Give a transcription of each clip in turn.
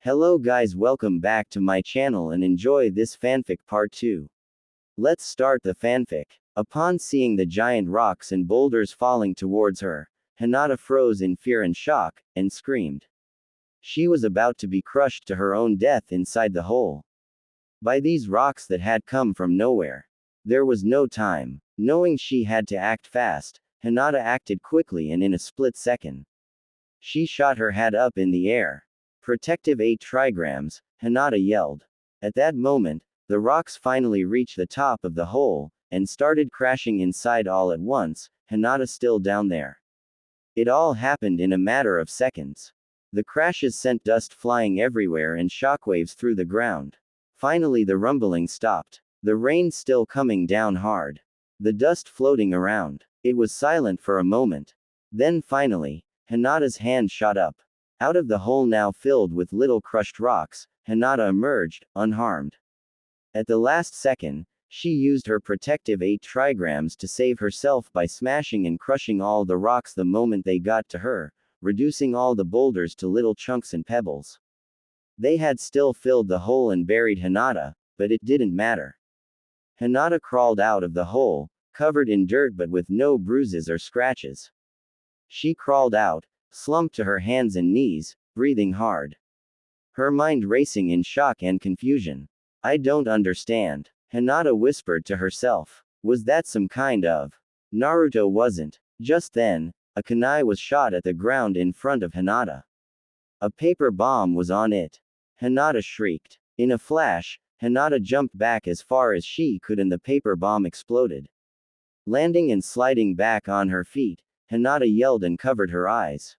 Hello guys, welcome back to my channel and enjoy this fanfic part 2. Let's start the fanfic. Upon seeing the giant rocks and boulders falling towards her, Hinata froze in fear and shock, and screamed. She was about to be crushed to her own death inside the hole. By these rocks that had come from nowhere. There was no time. Knowing she had to act fast, Hinata acted quickly and in a split second. She shot her head up in the air. Protective 8 trigrams, Hinata yelled. At that moment, the rocks finally reached the top of the hole, and started crashing inside all at once, Hinata still down there. It all happened in a matter of seconds. The crashes sent dust flying everywhere and shockwaves through the ground. Finally the rumbling stopped. The rain still coming down hard. The dust floating around. It was silent for a moment. Then finally, Hinata's hand shot up. Out of the hole now filled with little crushed rocks, Hinata emerged, unharmed. At the last second, she used her protective 8 trigrams to save herself by smashing and crushing all the rocks the moment they got to her, reducing all the boulders to little chunks and pebbles. They had still filled the hole and buried Hinata, but it didn't matter. Hinata crawled out of the hole, covered in dirt but with no bruises or scratches. She crawled out, slumped to her hands and knees, breathing hard. Her mind racing in shock and confusion. I don't understand. Hinata whispered to herself. Was that some kind of... Naruto wasn't. Just then, a kunai was shot at the ground in front of Hinata. A paper bomb was on it. Hinata shrieked. In a flash, Hinata jumped back as far as she could and the paper bomb exploded. Landing and sliding back on her feet, Hinata yelled and covered her eyes.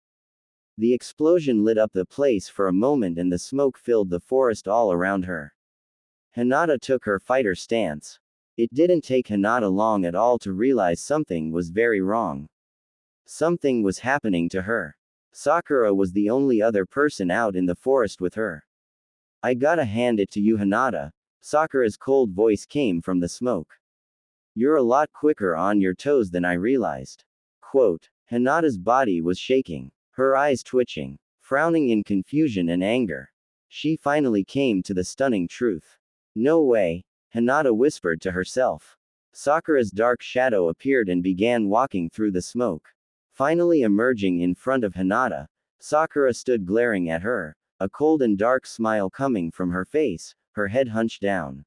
The explosion lit up the place for a moment and the smoke filled the forest all around her. Hinata took her fighter stance. It didn't take Hinata long at all to realize something was very wrong. Something was happening to her. Sakura was the only other person out in the forest with her. I gotta hand it to you, Hinata. Sakura's cold voice came from the smoke. You're a lot quicker on your toes than I realized. Quote. Hinata's body was shaking. Her eyes twitching, frowning in confusion and anger. She finally came to the stunning truth. No way, Hinata whispered to herself. Sakura's dark shadow appeared and began walking through the smoke. Finally emerging in front of Hinata, Sakura stood glaring at her, a cold and dark smile coming from her face, her head hunched down.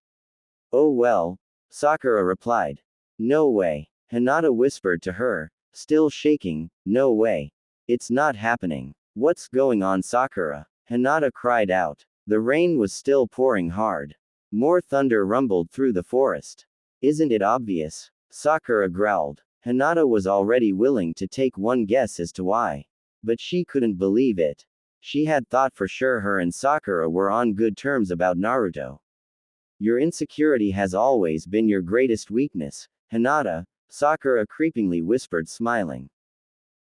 Oh well, Sakura replied. No way, Hinata whispered to her, still shaking, no way. It's not happening. What's going on, Sakura? Hinata cried out. The rain was still pouring hard. More thunder rumbled through the forest. Isn't it obvious? Sakura growled. Hinata was already willing to take one guess as to why. But she couldn't believe it. She had thought for sure her and Sakura were on good terms about Naruto. Your insecurity has always been your greatest weakness, Hinata, Sakura creepingly whispered, smiling.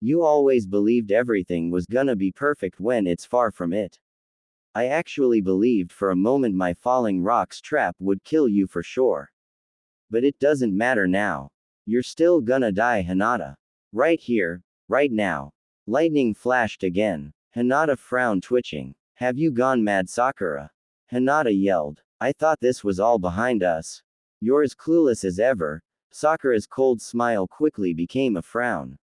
You always believed everything was gonna be perfect when it's far from it. I actually believed for a moment my falling rocks trap would kill you for sure. But it doesn't matter now. You're still gonna die, Hinata. Right here, right now. Lightning flashed again. Hinata frowned, twitching. Have you gone mad, Sakura? Hinata yelled. I thought this was all behind us. You're as clueless as ever. Sakura's cold smile quickly became a frown.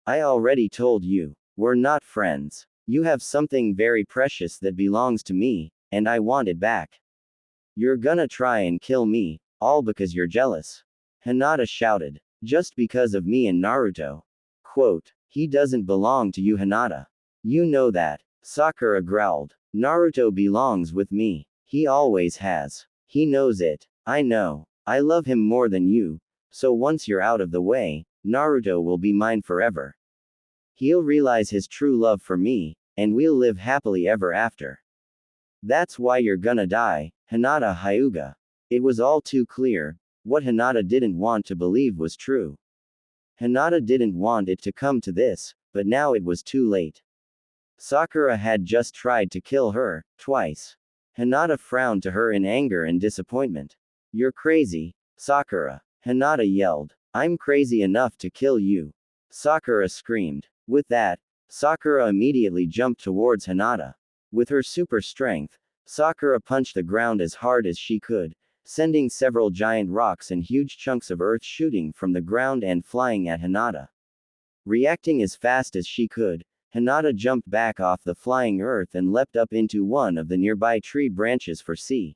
I already told you. We're not friends. You have something very precious that belongs to me, and I want it back. You're gonna try and kill me, all because you're jealous. Hinata shouted. Just because of me and Naruto. Quote. He doesn't belong to you, Hinata. You know that. Sakura growled. Naruto belongs with me. He always has. He knows it. I know. I love him more than you, so once you're out of the way, Naruto will be mine forever. He'll realize his true love for me, and we'll live happily ever after. That's why you're gonna die, Hinata Hyuga. It was all too clear. What Hinata didn't want to believe was true. Hinata didn't want it to come to this, but now it was too late. Sakura had just tried to kill her, twice. Hinata frowned to her in anger and disappointment. You're crazy, Sakura. Hinata yelled. I'm crazy enough to kill you. Sakura screamed. With that, Sakura immediately jumped towards Hinata. With her super strength, Sakura punched the ground as hard as she could, sending several giant rocks and huge chunks of earth shooting from the ground and flying at Hinata. Reacting as fast as she could, Hinata jumped back off the flying earth and leapt up into one of the nearby tree branches for see.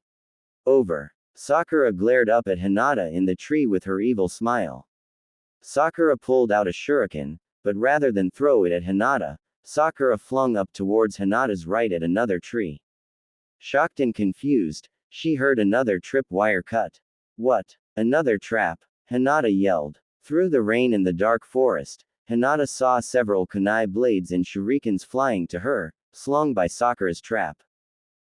Over. Sakura glared up at Hinata in the tree with her evil smile. Sakura pulled out a shuriken, but rather than throw it at Hinata, Sakura flung up towards Hinata's right at another tree. Shocked and confused, she heard another tripwire cut. What? Another trap? Hinata yelled. Through the rain and the dark forest, Hinata saw several kunai blades and shurikens flying to her, slung by Sakura's trap.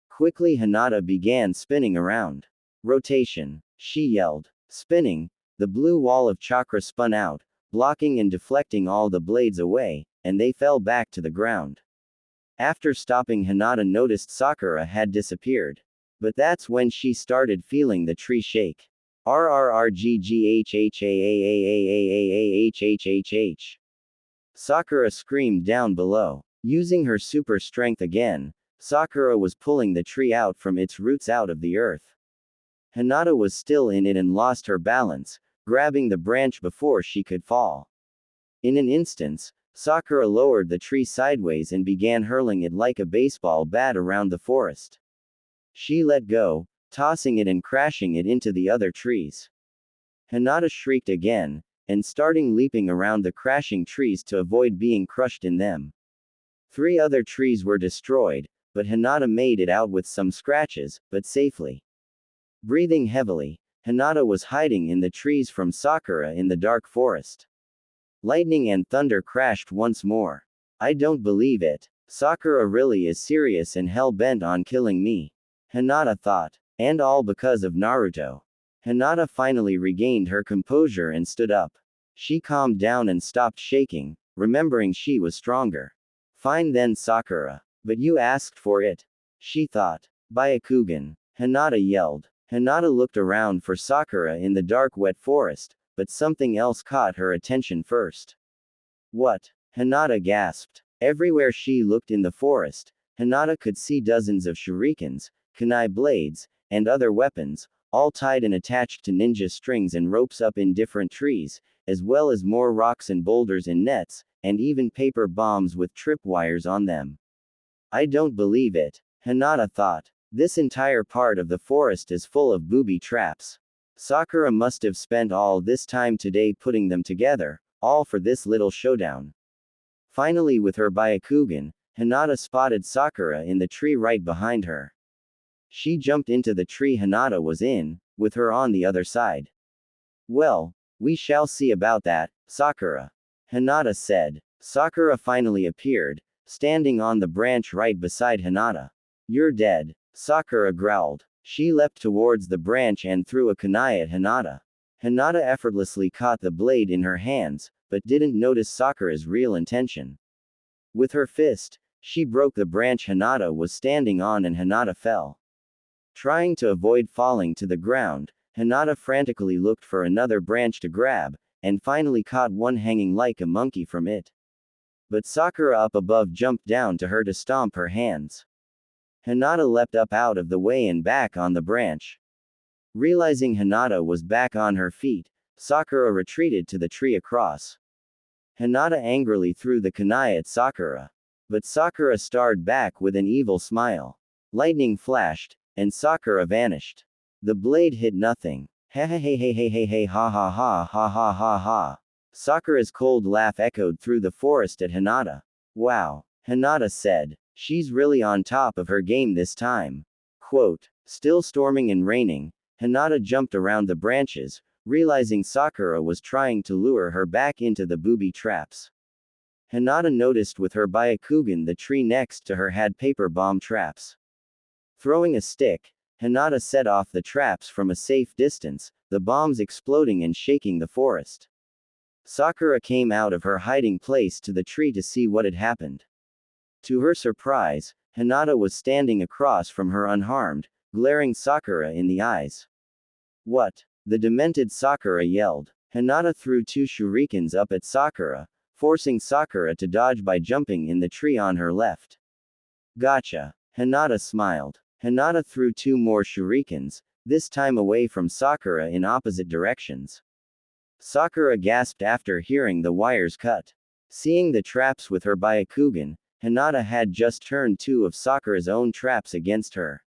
Quickly Hinata began spinning around. Rotation. She yelled. Spinning, the blue wall of chakra spun out, blocking and deflecting all the blades away, and they fell back to the ground. After stopping, Hinata noticed Sakura had disappeared. But that's when she started feeling the tree shake. RRRGGHHAAAAAAAHHHH. Sakura screamed down below. Using her super strength again, Sakura was pulling the tree out from its roots out of the earth. Hinata was still in it and lost her balance, grabbing the branch before she could fall. In an instant, Sakura lowered the tree sideways and began hurling it like a baseball bat around the forest. She let go, tossing it and crashing it into the other trees. Hinata shrieked again, and starting leaping around the crashing trees to avoid being crushed in them. 3 other trees were destroyed, but Hinata made it out with some scratches, but safely. Breathing heavily, Hinata was hiding in the trees from Sakura in the dark forest. Lightning and thunder crashed once more. I don't believe it. Sakura really is serious and hell-bent on killing me. Hinata thought. And all because of Naruto. Hinata finally regained her composure and stood up. She calmed down and stopped shaking, remembering she was stronger. Fine then, Sakura. But you asked for it. She thought. Byakugan. Hinata yelled. Hinata looked around for Sakura in the dark wet forest, but something else caught her attention first. What? Hinata gasped. Everywhere she looked in the forest, Hinata could see dozens of shurikens, kunai blades, and other weapons, all tied and attached to ninja strings and ropes up in different trees, as well as more rocks and boulders in nets, and even paper bombs with tripwires on them. I don't believe it, Hinata thought. This entire part of the forest is full of booby traps. Sakura must have spent all this time today putting them together, all for this little showdown. Finally, with her Byakugan, Hinata spotted Sakura in the tree right behind her. She jumped into the tree Hinata was in, with her on the other side. Well, we shall see about that, Sakura. Hinata said. Sakura finally appeared, standing on the branch right beside Hinata. You're dead, Sakura growled. She leapt towards the branch and threw a kunai at Hinata. Hinata effortlessly caught the blade in her hands, but didn't notice Sakura's real intention. With her fist, she broke the branch Hinata was standing on and Hinata fell. Trying to avoid falling to the ground, Hinata frantically looked for another branch to grab, and finally caught one hanging like a monkey from it. But Sakura up above jumped down to her to stomp her hands. Hinata leapt up out of the way and back on the branch. Realizing Hinata was back on her feet, Sakura retreated to the tree across. Hinata angrily threw the kunai at Sakura. But Sakura starred back with an evil smile. Lightning flashed, and Sakura vanished. The blade hit nothing. Ha ha ha ha ha ha ha ha ha ha ha ha ha. Sakura's cold laugh echoed through the forest at Hinata. Wow, Hinata said. She's really on top of her game this time. Quote. Still storming and raining, Hinata jumped around the branches, realizing Sakura was trying to lure her back into the booby traps. Hinata noticed with her Byakugan the tree next to her had paper bomb traps. Throwing a stick, Hinata set off the traps from a safe distance, the bombs exploding and shaking the forest. Sakura came out of her hiding place to the tree to see what had happened. To her surprise, Hinata was standing across from her unharmed, glaring Sakura in the eyes. What? The demented Sakura yelled. Hinata threw 2 shurikens up at Sakura, forcing Sakura to dodge by jumping in the tree on her left. Gotcha. Hinata smiled. Hinata threw two more shurikens, this time away from Sakura in opposite directions. Sakura gasped after hearing the wires cut. Seeing the traps with her Byakugan, Hinata had just turned two of Sakura's own traps against her.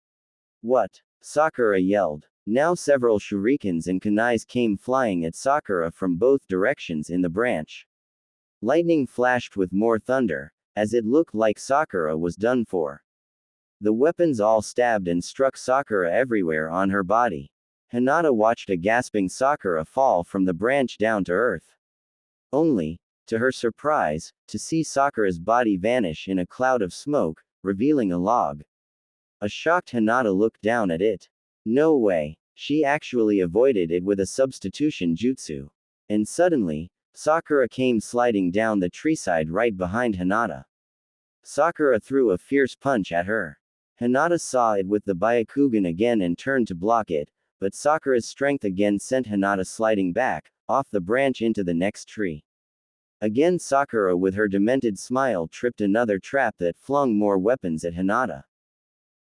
What? Sakura yelled. Now several shurikens and kunais came flying at Sakura from both directions in the branch. Lightning flashed with more thunder, as it looked like Sakura was done for. The weapons all stabbed and struck Sakura everywhere on her body. Hinata watched a gasping Sakura fall from the branch down to earth. Only, to her surprise, to see Sakura's body vanish in a cloud of smoke, revealing a log. A shocked Hinata looked down at it. No way. She actually avoided it with a substitution jutsu. And suddenly, Sakura came sliding down the treeside right behind Hinata. Sakura threw a fierce punch at her. Hinata saw it with the Byakugan again and turned to block it, but Sakura's strength again sent Hinata sliding back, off the branch into the next tree. Again Sakura with her demented smile tripped another trap that flung more weapons at Hinata.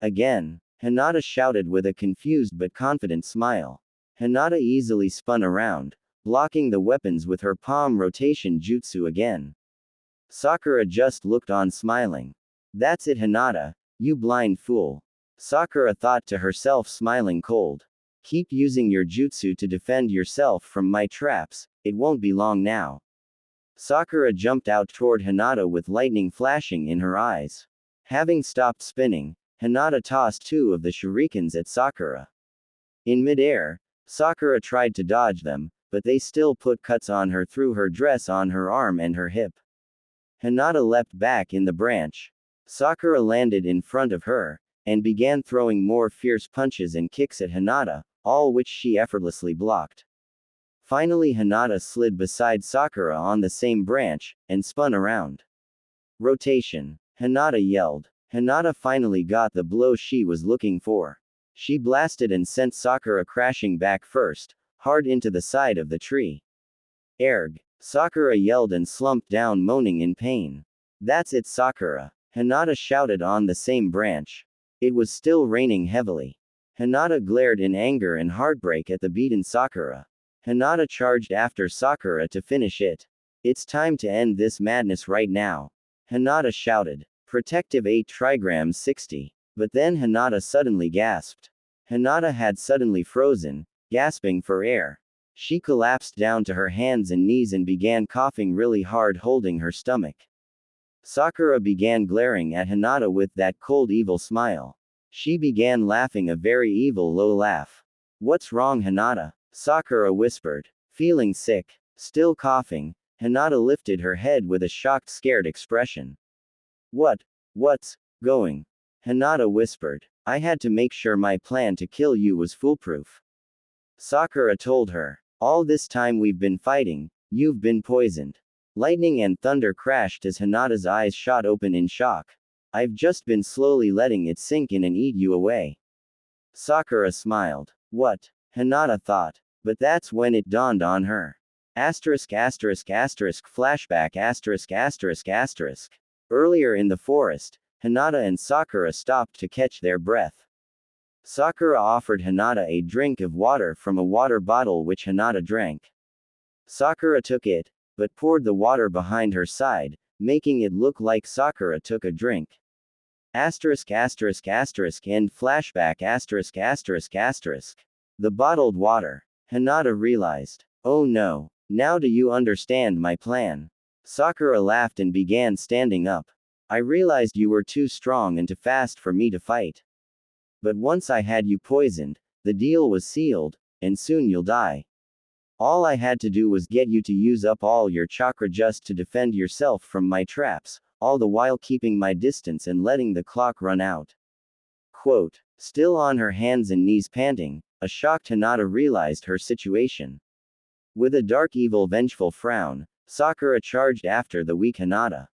Again, Hinata shouted with a confused but confident smile. Hinata easily spun around, blocking the weapons with her palm rotation jutsu again. Sakura just looked on smiling. That's it Hinata, you blind fool. Sakura thought to herself smiling cold. Keep using your jutsu to defend yourself from my traps, it won't be long now. Sakura jumped out toward Hinata with lightning flashing in her eyes. Having stopped spinning, Hinata tossed two of the shurikens at Sakura. In midair, Sakura tried to dodge them, but they still put cuts on her through her dress on her arm and her hip. Hinata leapt back in the branch. Sakura landed in front of her, and began throwing more fierce punches and kicks at Hinata, all which she effortlessly blocked. Finally Hinata slid beside Sakura on the same branch, and spun around. Rotation. Hinata yelled. Hinata finally got the blow she was looking for. She blasted and sent Sakura crashing back first, hard into the side of the tree. Erg. Sakura yelled and slumped down moaning in pain. That's it Sakura. Hinata shouted on the same branch. It was still raining heavily. Hinata glared in anger and heartbreak at the beaten Sakura. Hinata charged after Sakura to finish it. It's time to end this madness right now. Hinata shouted. Protective 8 trigrams 60. But then Hinata suddenly gasped. Hinata had suddenly frozen, gasping for air. She collapsed down to her hands and knees and began coughing really hard, holding her stomach. Sakura began glaring at Hinata with that cold evil smile. She began laughing a very evil low laugh. What's wrong Hinata? Sakura whispered. Feeling sick. Still coughing, Hinata lifted her head with a shocked scared expression. What's going? Hinata whispered. I had to make sure my plan to kill you was foolproof. Sakura told her. All this time we've been fighting, you've been poisoned. Lightning and thunder crashed as Hinata's eyes shot open in shock. I've just been slowly letting it sink in and eat you away. Sakura smiled. What? Hinata thought. But that's when it dawned on her. Flashback. Earlier in the forest, Hinata and Sakura stopped to catch their breath. Sakura offered Hinata a drink of water from a water bottle which Hinata drank. Sakura took it, but poured the water behind her side, making it look like Sakura took a drink. End flashback. The bottled water. Hinata realized. Oh no. Now do you understand my plan? Sakura laughed and began standing up. I realized you were too strong and too fast for me to fight. But once I had you poisoned, the deal was sealed, and soon you'll die. All I had to do was get you to use up all your chakra just to defend yourself from my traps, all the while keeping my distance and letting the clock run out. Quote. Still on her hands and knees panting, a shocked Hinata realized her situation. With a dark evil vengeful frown, Sakura charged after the weak Hinata.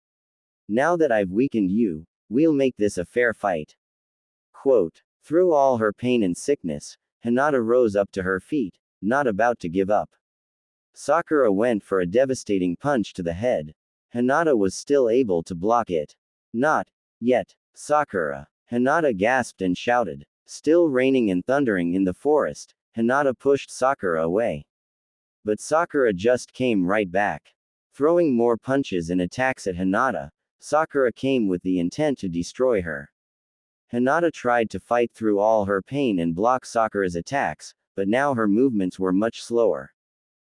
Now that I've weakened you, we'll make this a fair fight. Quote. Through all her pain and sickness, Hinata rose up to her feet, not about to give up. Sakura went for a devastating punch to the head. Hinata was still able to block it. Not yet, Sakura. Hinata gasped and shouted. Still raining and thundering in the forest, Hinata pushed Sakura away. But Sakura just came right back. Throwing more punches and attacks at Hinata, Sakura came with the intent to destroy her. Hinata tried to fight through all her pain and block Sakura's attacks, but now her movements were much slower.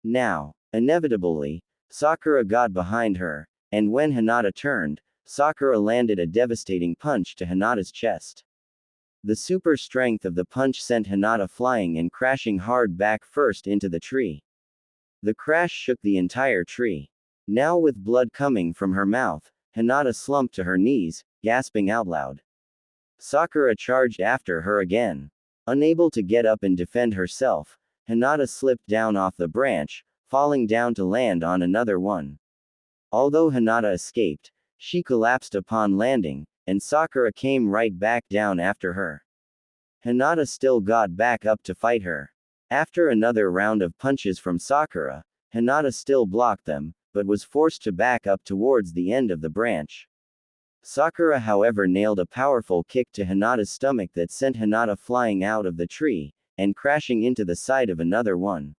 Now, inevitably, Sakura got behind her, and when Hinata turned, Sakura landed a devastating punch to Hinata's chest. The super strength of the punch sent Hinata flying and crashing hard back first into the tree. The crash shook the entire tree. Now with blood coming from her mouth, Hinata slumped to her knees, gasping out loud. Sakura charged after her again. Unable to get up and defend herself, Hinata slipped down off the branch, falling down to land on another one. Although Hinata escaped, she collapsed upon landing, and Sakura came right back down after her. Hinata still got back up to fight her. After another round of punches from Sakura, Hinata still blocked them, but was forced to back up towards the end of the branch. Sakura however nailed a powerful kick to Hinata's stomach that sent Hinata flying out of the tree, and crashing into the side of another one.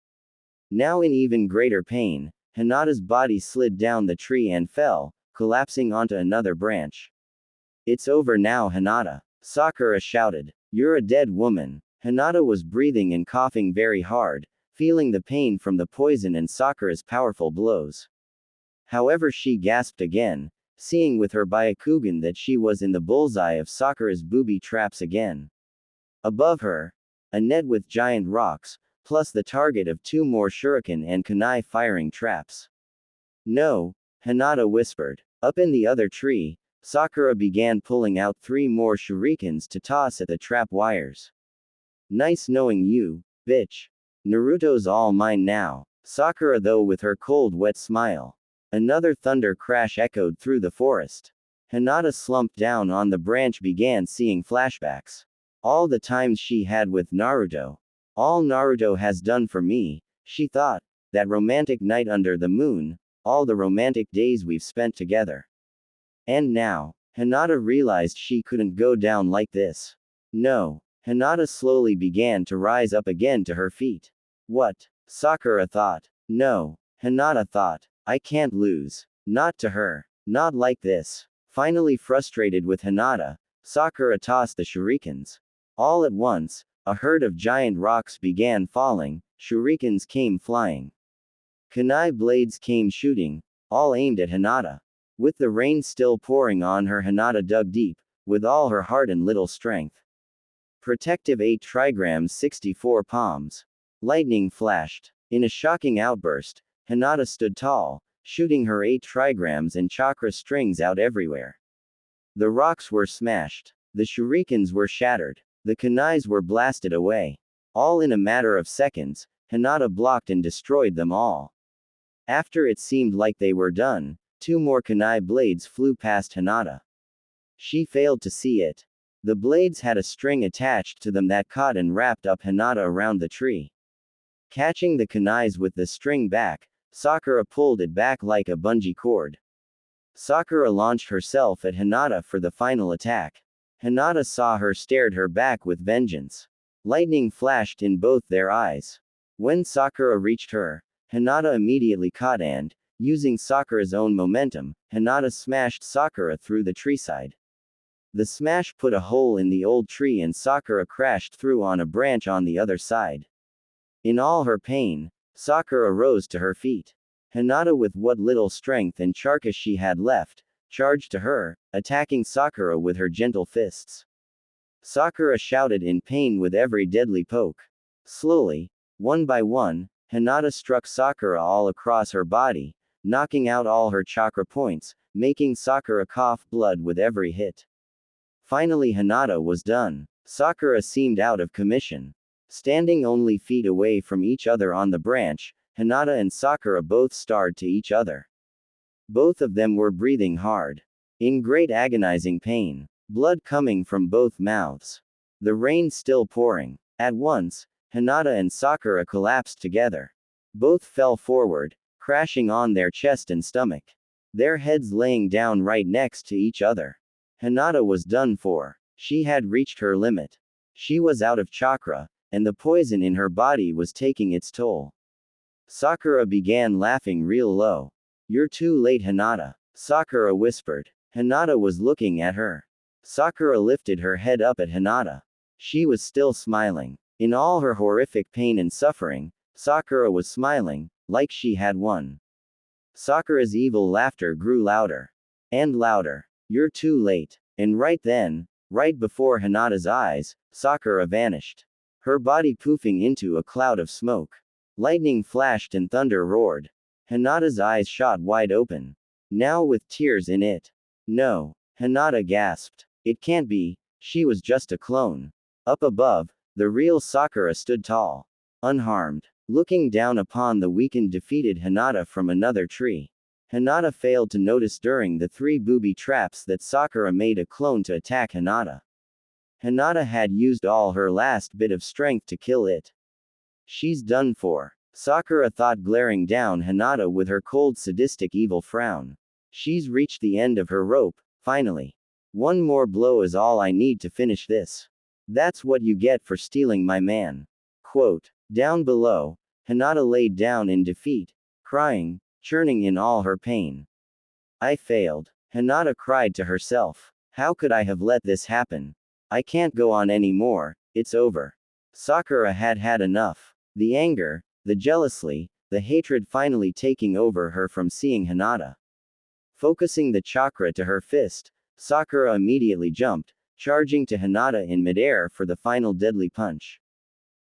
Now in even greater pain, Hinata's body slid down the tree and fell, collapsing onto another branch. It's over now, Hinata, Sakura shouted. You're a dead woman. Hinata was breathing and coughing very hard, feeling the pain from the poison and Sakura's powerful blows. However, she gasped again, seeing with her Byakugan that she was in the bullseye of Sakura's booby traps again. Above her, a net with giant rocks, plus the target of 2 more shuriken and kunai firing traps. No, Hinata whispered. Up in the other tree, Sakura began pulling out 3 more shurikens to toss at the trap wires. Nice knowing you, bitch. Naruto's all mine now. Sakura though with her cold wet smile. Another thunder crash echoed through the forest. Hinata slumped down on the branch began seeing flashbacks. All the times she had with Naruto. All Naruto has done for me, she thought. That romantic night under the moon, all the romantic days we've spent together. And now, Hinata realized she couldn't go down like this. No. Hinata slowly began to rise up again to her feet. What? Sakura thought. No. Hinata thought. I can't lose. Not to her. Not like this. Finally frustrated with Hinata, Sakura tossed the shurikens. All at once, a herd of giant rocks began falling, shurikens came flying. Kunai blades came shooting, all aimed at Hinata. With the rain still pouring on her, Hinata dug deep, with all her heart and little strength. Protective 8 trigrams 64 palms. Lightning flashed. In a shocking outburst, Hinata stood tall, shooting her 8 trigrams and chakra strings out everywhere. The rocks were smashed. The shurikens were shattered. The kunais were blasted away. All in a matter of seconds, Hinata blocked and destroyed them all. After it seemed like they were done, 2 more kunai blades flew past Hinata. She failed to see it. The blades had a string attached to them that caught and wrapped up Hinata around the tree. Catching the kunais with the string back, Sakura pulled it back like a bungee cord. Sakura launched herself at Hinata for the final attack. Hinata saw her stared her back with vengeance. Lightning flashed in both their eyes. When Sakura reached her, Hinata immediately caught and, using Sakura's own momentum, Hinata smashed Sakura through the treeside. The smash put a hole in the old tree and Sakura crashed through on a branch on the other side. In all her pain, Sakura rose to her feet. Hinata with what little strength and chakra she had left, charged to her, attacking Sakura with her gentle fists. Sakura shouted in pain with every deadly poke. Slowly, one by one, Hinata struck Sakura all across her body, knocking out all her chakra points, making Sakura cough blood with every hit. Finally Hinata was done. Sakura seemed out of commission. Standing only feet away from each other on the branch, Hinata and Sakura both stared to each other. Both of them were breathing hard. In great agonizing pain. Blood coming from both mouths. The rain still pouring. At once, Hinata and Sakura collapsed together. Both fell forward, crashing on their chest and stomach. Their heads laying down right next to each other. Hinata was done for. She had reached her limit. She was out of chakra, and the poison in her body was taking its toll. Sakura began laughing real low. You're too late, Hinata. Sakura whispered. Hinata was looking at her. Sakura lifted her head up at Hinata. She was still smiling. In all her horrific pain and suffering, Sakura was smiling, like she had won. Sakura's evil laughter grew louder. And louder. You're too late. And right then, right before Hinata's eyes, Sakura vanished. Her body poofing into a cloud of smoke. Lightning flashed and thunder roared. Hinata's eyes shot wide open. Now with tears in it. No. Hinata gasped. It can't be, she was just a clone. Up above, the real Sakura stood tall. Unharmed. Looking down upon the weakened defeated Hinata from another tree. Hinata failed to notice during the 3 booby traps that Sakura made a clone to attack Hinata. Hinata had used all her last bit of strength to kill it. She's done for. Sakura thought, glaring down Hinata with her cold sadistic evil frown. She's reached the end of her rope, finally. One more blow is all I need to finish this. That's what you get for stealing my man. Quote. Down below, Hinata laid down in defeat, crying, churning in all her pain. I failed. Hinata cried to herself. How could I have let this happen? I can't go on anymore, it's over. Sakura had had enough. The anger, the jealousy, the hatred finally taking over her from seeing Hinata. Focusing the chakra to her fist, Sakura immediately jumped, charging to Hinata in midair for the final deadly punch.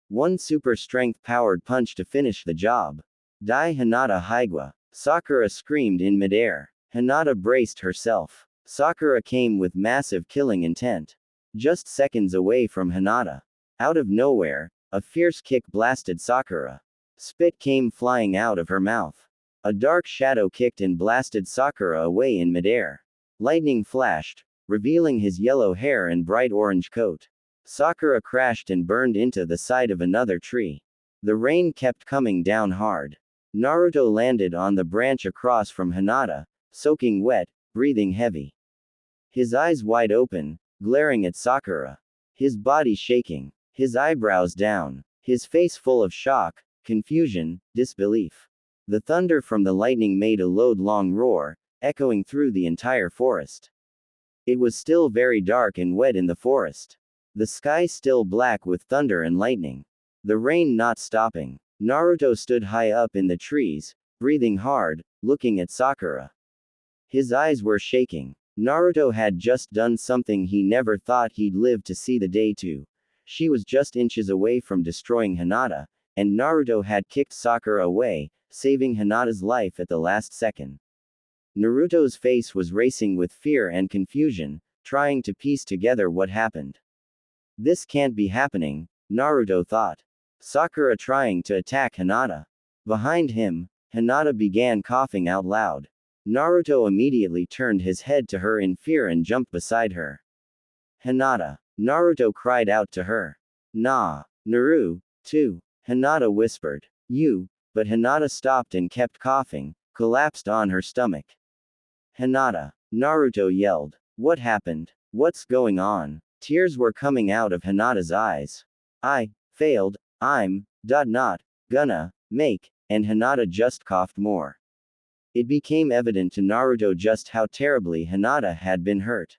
One super strength powered punch to finish the job. Dai Hinata Haigwa. Sakura screamed in midair. Hinata braced herself. Sakura came with massive killing intent. Just seconds away from Hinata. Out of nowhere, a fierce kick blasted Sakura. Spit came flying out of her mouth. A dark shadow kicked and blasted Sakura away in midair. Lightning flashed, revealing his yellow hair and bright orange coat. Sakura crashed and burned into the side of another tree. The rain kept coming down hard. Naruto landed on the branch across from Hinata, soaking wet, breathing heavy. His eyes wide open, glaring at Sakura. His body shaking. His eyebrows down. His face full of shock, confusion, disbelief. The thunder from the lightning made a long roar, echoing through the entire forest. It was still very dark and wet in the forest. The sky still black with thunder and lightning. The rain not stopping. Naruto stood high up in the trees, breathing hard, looking at Sakura. His eyes were shaking. Naruto had just done something he never thought he'd live to see the day to. She was just inches away from destroying Hinata, and Naruto had kicked Sakura away, saving Hinata's life at the last second. Naruto's face was racing with fear and confusion, trying to piece together what happened. This can't be happening, Naruto thought. Sakura trying to attack Hinata. Behind him, Hinata began coughing out loud. Naruto immediately turned his head to her in fear and jumped beside her. Hinata. Naruto cried out to her. Nah. Naru, too. Hinata whispered. You, but Hinata stopped and kept coughing, collapsed on her stomach. Hinata. Naruto yelled. What happened? What's going on? Tears were coming out of Hinata's eyes. I failed, I'm not gonna make, and Hinata just coughed more. It became evident to Naruto just how terribly Hinata had been hurt.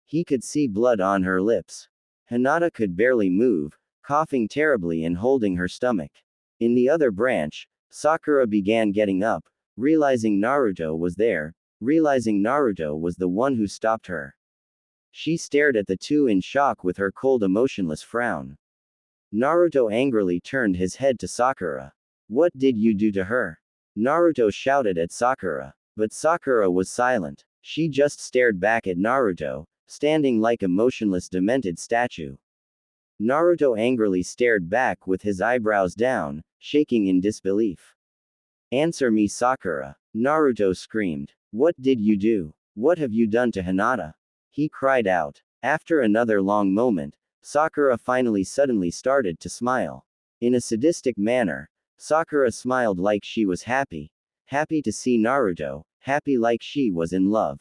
He could see blood on her lips. Hinata could barely move, coughing terribly and holding her stomach. In the other branch, Sakura began getting up, realizing Naruto was there, realizing Naruto was the one who stopped her. She stared at the two in shock with her cold emotionless frown. Naruto angrily turned his head to Sakura. What did you do to her? Naruto shouted at Sakura. But Sakura was silent. She just stared back at Naruto, standing like a motionless demented statue. Naruto angrily stared back with his eyebrows down, shaking in disbelief. Answer me, Sakura. Naruto screamed. What did you do? What have you done to Hinata? He cried out. After another long moment, Sakura finally suddenly started to smile. In a sadistic manner, Sakura smiled like she was happy. Happy to see Naruto, happy like she was in love.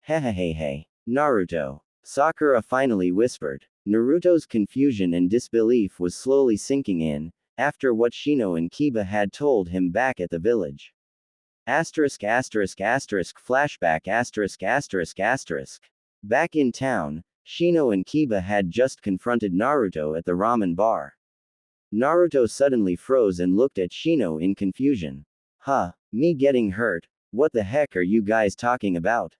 Hehehehe. Naruto. Sakura finally whispered. Naruto's confusion and disbelief was slowly sinking in, after what Shino and Kiba had told him back at the village. Flashback. Back in town, Shino and Kiba had just confronted Naruto at the ramen bar. Naruto suddenly froze and looked at Shino in confusion. Huh, me getting hurt? What the heck are you guys talking about?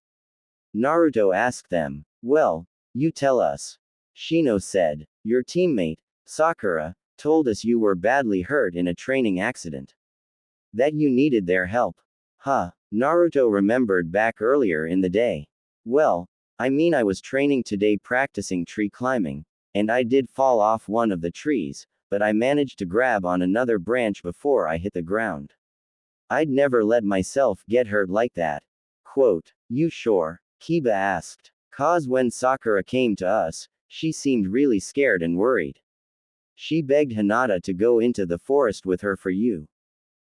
Naruto asked them. Well, you tell us. Shino said. Your teammate, Sakura, told us you were badly hurt in a training accident. That you needed their help. Huh. Naruto remembered back earlier in the day. Well, I mean I was training today practicing tree climbing, and I did fall off one of the trees, but I managed to grab on another branch before I hit the ground. I'd never let myself get hurt like that. Quote, you sure? Kiba asked. Cause when Sakura came to us, she seemed really scared and worried. She begged Hinata to go into the forest with her for you.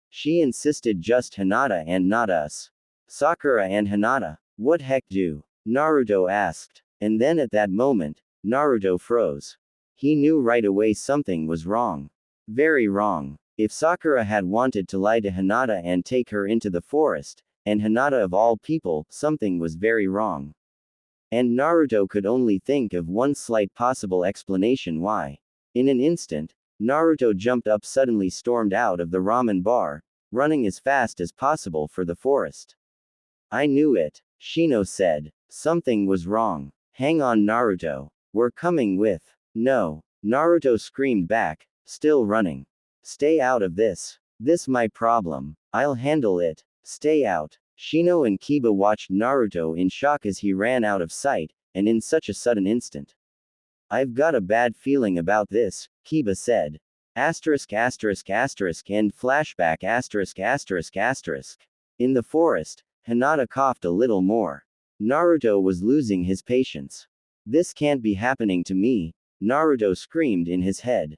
She insisted just Hinata and not us. Sakura and Hinata. What heck do? Naruto asked. And then at that moment, Naruto froze. He knew right away something was wrong. Very wrong. If Sakura had wanted to lie to Hinata and take her into the forest, and Hinata of all people, something was very wrong. And Naruto could only think of one slight possible explanation why. In an instant, Naruto jumped up, suddenly stormed out of the ramen bar, running as fast as possible for the forest. I knew it, Shino said. Something was wrong. Hang on, Naruto. We're coming with. No. Naruto screamed back, still running. Stay out of this. This my problem. I'll handle it. Stay out. Shino and Kiba watched Naruto in shock as he ran out of sight, and in such a sudden instant. I've got a bad feeling about this, Kiba said. And flashback. In the forest, Hinata coughed a little more. Naruto was losing his patience. This can't be happening to me, Naruto screamed in his head.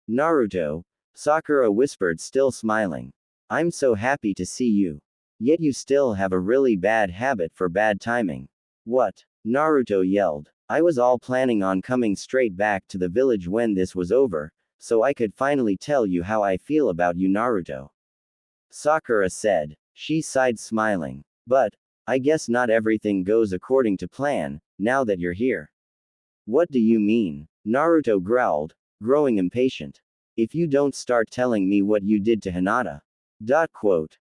Naruto, Sakura whispered, still smiling. I'm so happy to see you. Yet you still have a really bad habit for bad timing. What? Naruto yelled. I was all planning on coming straight back to the village when this was over, so I could finally tell you how I feel about you, Naruto. Sakura said. She sighed, smiling. But, I guess not everything goes according to plan, now that you're here. What do you mean? Naruto growled, growing impatient. If you don't start telling me what you did to Hinata.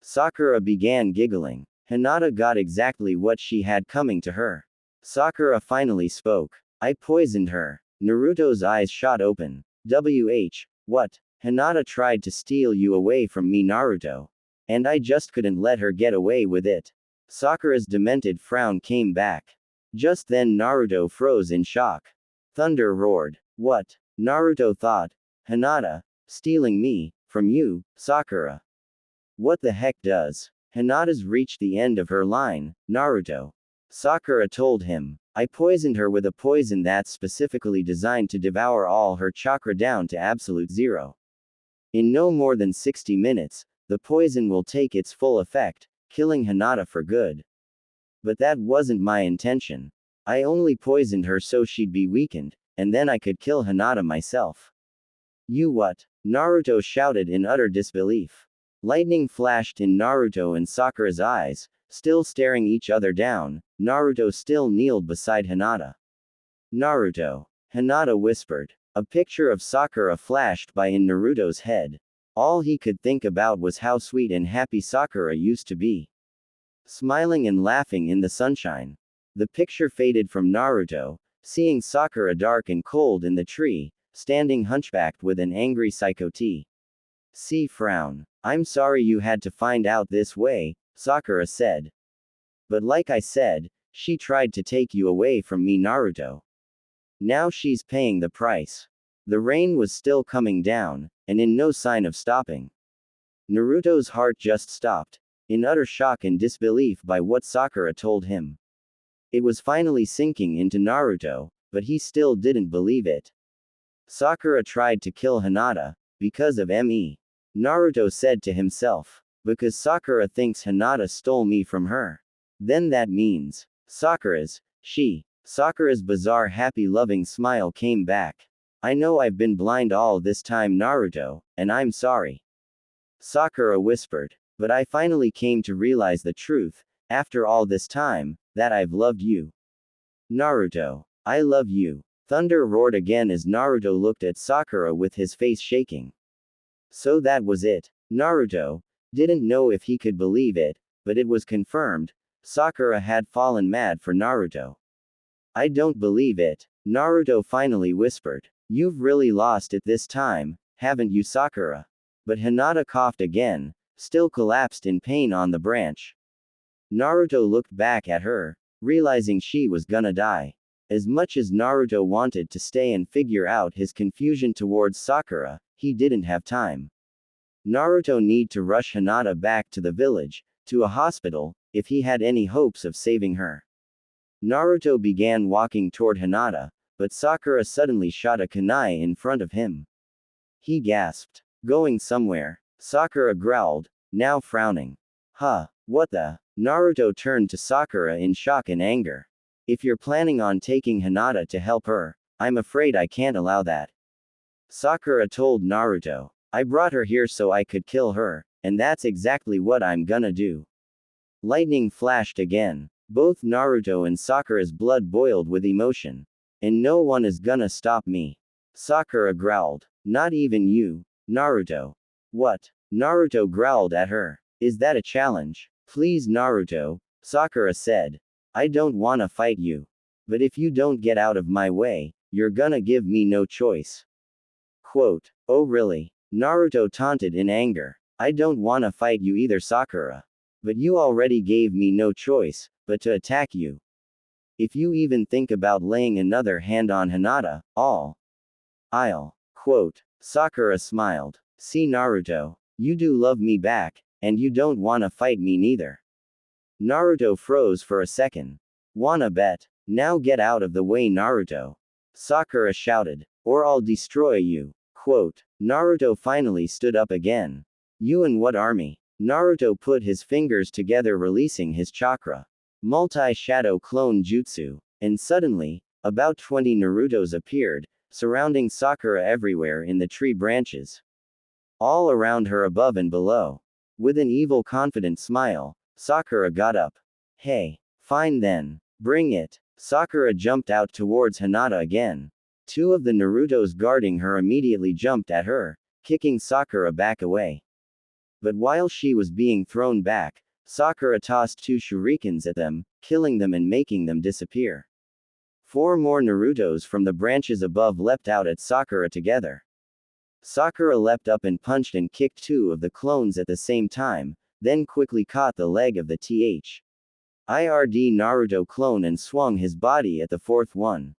Sakura began giggling. Hinata got exactly what she had coming to her. Sakura finally spoke. I poisoned her. Naruto's eyes shot open. What? Hinata tried to steal you away from me, Naruto. And I just couldn't let her get away with it. Sakura's demented frown came back. Just then Naruto froze in shock. Thunder roared. What? Naruto thought. Hinata, stealing me, from you, Sakura. What the heck does? Hinata's reached the end of her line, Naruto. Sakura told him. I poisoned her with a poison that's specifically designed to devour all her chakra down to absolute zero. In no more than 60 minutes, the poison will take its full effect, killing Hinata for good. But that wasn't my intention. I only poisoned her so she'd be weakened, and then I could kill Hinata myself. You what? Naruto shouted in utter disbelief. Lightning flashed in Naruto and Sakura's eyes, still staring each other down. Naruto still kneeled beside Hinata. Naruto. Hinata whispered. A picture of Sakura flashed by in Naruto's head. All he could think about was how sweet and happy Sakura used to be. Smiling and laughing in the sunshine. The picture faded from Naruto, seeing Sakura dark and cold in the tree, standing hunchbacked with an angry psycho-T. See frown. I'm sorry you had to find out this way, Sakura said. But like I said, she tried to take you away from me, Naruto. Now she's paying the price. The rain was still coming down, and in no sign of stopping. Naruto's heart just stopped, in utter shock and disbelief by what Sakura told him. It was finally sinking into Naruto, but he still didn't believe it. Sakura tried to kill Hinata, because of me. Naruto said to himself. Because Sakura thinks Hinata stole me from her. Then that means, Sakura's, she. Sakura's bizarre happy loving smile came back. I know I've been blind all this time, Naruto, and I'm sorry. Sakura whispered. But I finally came to realize the truth, after all this time, that I've loved you. Naruto. I love you. Thunder roared again as Naruto looked at Sakura with his face shaking. So that was it. Naruto didn't know if he could believe it, but it was confirmed. Sakura had fallen mad for Naruto. I don't believe it. Naruto finally whispered. You've really lost it this time, haven't you, Sakura? But Hinata coughed again, still collapsed in pain on the branch. Naruto looked back at her, realizing she was gonna die. As much as Naruto wanted to stay and figure out his confusion towards Sakura, he didn't have time. Naruto needed to rush Hinata back to the village, to a hospital, if he had any hopes of saving her. Naruto began walking toward Hinata, but Sakura suddenly shot a kunai in front of him. He gasped. Going somewhere. Sakura growled, now frowning. Huh, what the? Naruto turned to Sakura in shock and anger. If you're planning on taking Hinata to help her, I'm afraid I can't allow that. Sakura told Naruto. I brought her here so I could kill her, and that's exactly what I'm gonna do. Lightning flashed again. Both Naruto and Sakura's blood boiled with emotion. And no one is gonna stop me. Sakura growled. Not even you, Naruto. What? Naruto growled at her. Is that a challenge? Please, Naruto, Sakura said. I don't wanna fight you. But if you don't get out of my way, you're gonna give me no choice. Quote. Oh really? Naruto taunted in anger. I don't wanna fight you either, Sakura. But you already gave me no choice, but to attack you. If you even think about laying another hand on Hinata, I'll. Quote. Sakura smiled. See, Naruto, you do love me back, and you don't wanna fight me neither. Naruto froze for a second. Wanna bet? Now get out of the way, Naruto. Sakura shouted. Or I'll destroy you. Quote. Naruto finally stood up again. You and what army? Naruto put his fingers together, releasing his chakra. Multi-shadow clone jutsu. And suddenly, about 20 Narutos appeared, surrounding Sakura everywhere in the tree branches. All around her, above and below. With an evil, confident smile, Sakura got up. Hey. Fine then. Bring it. Sakura jumped out towards Hinata again. Two of the Narutos guarding her immediately jumped at her, kicking Sakura back away. But while she was being thrown back, Sakura tossed 2 shurikens at them, killing them and making them disappear. 4 more Narutos from the branches above leapt out at Sakura together. Sakura leapt up and punched and kicked 2 of the clones at the same time, then quickly caught the leg of the third Naruto clone and swung his body at the 4th one.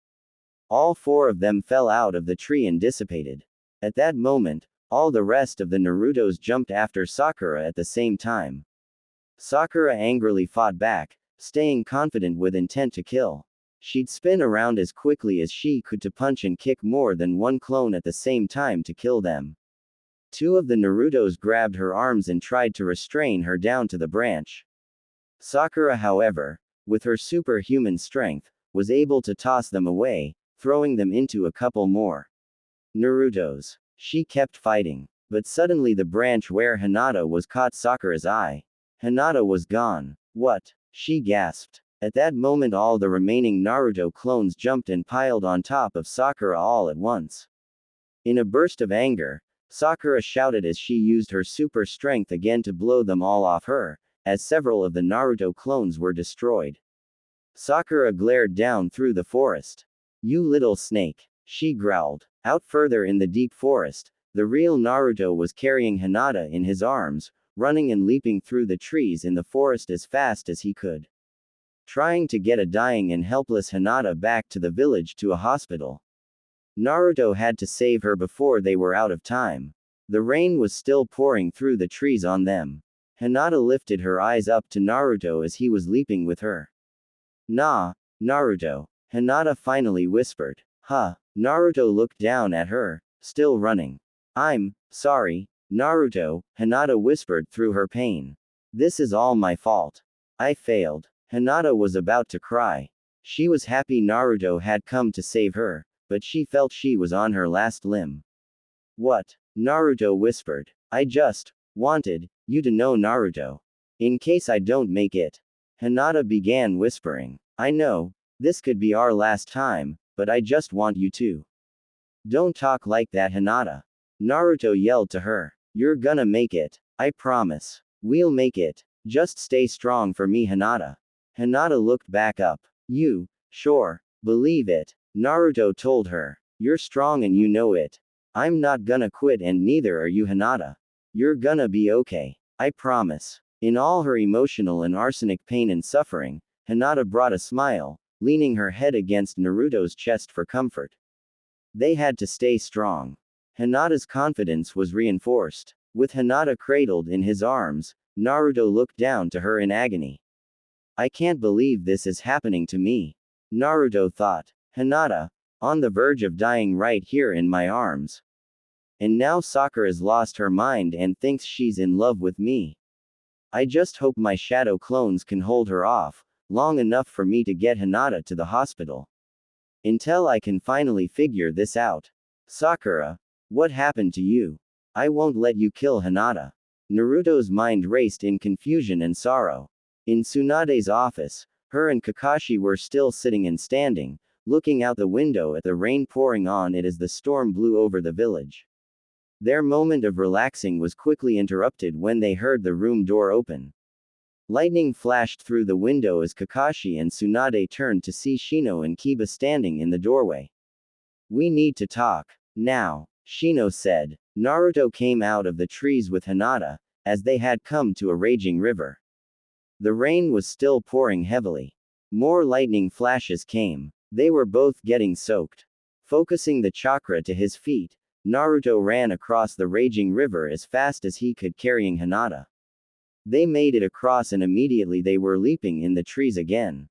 All 4 of them fell out of the tree and dissipated. At that moment, all the rest of the Narutos jumped after Sakura at the same time. Sakura angrily fought back, staying confident with intent to kill. She'd spin around as quickly as she could to punch and kick more than 1 clone at the same time to kill them. 2 of the Narutos grabbed her arms and tried to restrain her down to the branch. Sakura, however, with her superhuman strength, was able to toss them away, throwing them into a couple more Narutos. She kept fighting. But suddenly the branch where Hinata was caught Sakura's eye. Hinata was gone. What? She gasped. At that moment all the remaining Naruto clones jumped and piled on top of Sakura all at once. In a burst of anger, Sakura shouted as she used her super strength again to blow them all off her, as several of the Naruto clones were destroyed. Sakura glared down through the forest. You little snake, she growled. Out further in the deep forest, the real Naruto was carrying Hinata in his arms, running and leaping through the trees in the forest as fast as he could. Trying to get a dying and helpless Hinata back to the village to a hospital. Naruto had to save her before they were out of time. The rain was still pouring through the trees on them. Hinata lifted her eyes up to Naruto as he was leaping with her. Nah, Naruto, Hinata finally whispered. Huh. Naruto looked down at her, still running. I'm sorry, Naruto, Hinata whispered through her pain. This is all my fault. I failed. Hinata was about to cry. She was happy Naruto had come to save her, but she felt she was on her last limb. What? Naruto whispered. I just wanted you to know, Naruto. In case I don't make it. Hinata began whispering. I know, this could be our last time, but I just want you to. Don't talk like that, Hinata. Naruto yelled to her. You're gonna make it. I promise. We'll make it. Just stay strong for me, Hinata. Hinata looked back up. You, sure, believe it. Naruto told her. You're strong and you know it. I'm not gonna quit and neither are you, Hinata. You're gonna be okay. I promise. In all her emotional and arsenic pain and suffering, Hinata brought a smile, leaning her head against Naruto's chest for comfort. They had to stay strong. Hinata's confidence was reinforced. With Hinata cradled in his arms, Naruto looked down to her in agony. I can't believe this is happening to me. Naruto thought. Hinata, on the verge of dying right here in my arms. And now Sakura's lost her mind and thinks she's in love with me. I just hope my shadow clones can hold her off, long enough for me to get Hinata to the hospital. Until I can finally figure this out. Sakura, what happened to you? I won't let you kill Hinata. Naruto's mind raced in confusion and sorrow. In Tsunade's office, her and Kakashi were still sitting and standing, looking out the window at the rain pouring on it as the storm blew over the village. Their moment of relaxing was quickly interrupted when they heard the room door open. Lightning flashed through the window as Kakashi and Tsunade turned to see Shino and Kiba standing in the doorway. We need to talk. Now, Shino said. Naruto came out of the trees with Hinata, as they had come to a raging river. The rain was still pouring heavily. More lightning flashes came. They were both getting soaked. Focusing the chakra to his feet, Naruto ran across the raging river as fast as he could, carrying Hinata. They made it across and immediately they were leaping in the trees again.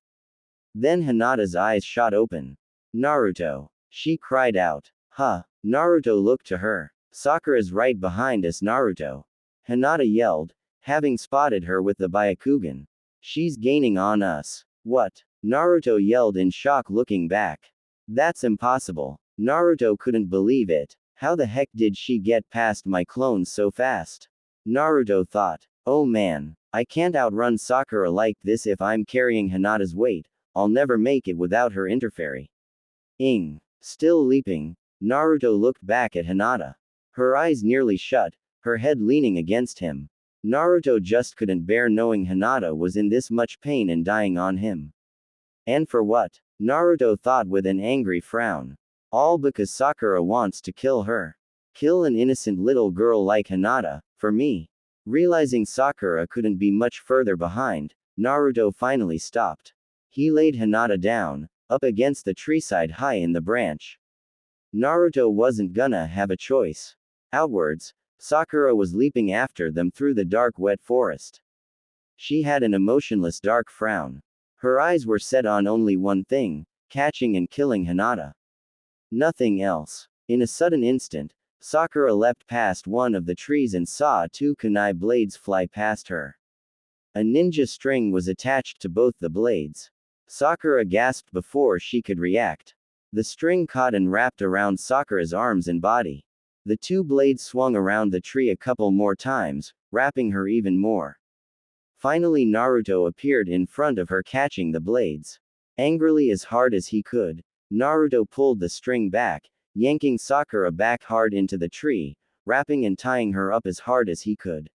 Then Hinata's eyes shot open. Naruto! She cried out. Huh? Naruto looked to her. Sakura's right behind us, Naruto. Hinata yelled, having spotted her with the Byakugan. She's gaining on us. What? Naruto yelled in shock, looking back. That's impossible. Naruto couldn't believe it. How the heck did she get past my clones so fast? Naruto thought. Oh man, I can't outrun Sakura like this. If I'm carrying Hinata's weight, I'll never make it without her interfering. Still leaping, Naruto looked back at Hinata. Her eyes nearly shut, her head leaning against him. Naruto just couldn't bear knowing Hinata was in this much pain and dying on him. And for what? Naruto thought with an angry frown. All because Sakura wants to kill her. Kill an innocent little girl like Hinata, for me. Realizing Sakura couldn't be much further behind, Naruto finally stopped. He laid Hinata down, up against the treeside high in the branch. Naruto wasn't gonna have a choice. Outwards, Sakura was leaping after them through the dark wet forest. She had an emotionless dark frown. Her eyes were set on only one thing, catching and killing Hinata. Nothing else. In a sudden instant, Sakura leapt past one of the trees and saw two kunai blades fly past her. A ninja string was attached to both the blades. Sakura gasped before she could react. The string caught and wrapped around Sakura's arms and body. The two blades swung around the tree a couple more times, wrapping her even more. Finally Naruto appeared in front of her, catching the blades. Angrily, as hard as he could, Naruto pulled the string back, yanking Sakura back hard into the tree, wrapping and tying her up as hard as he could.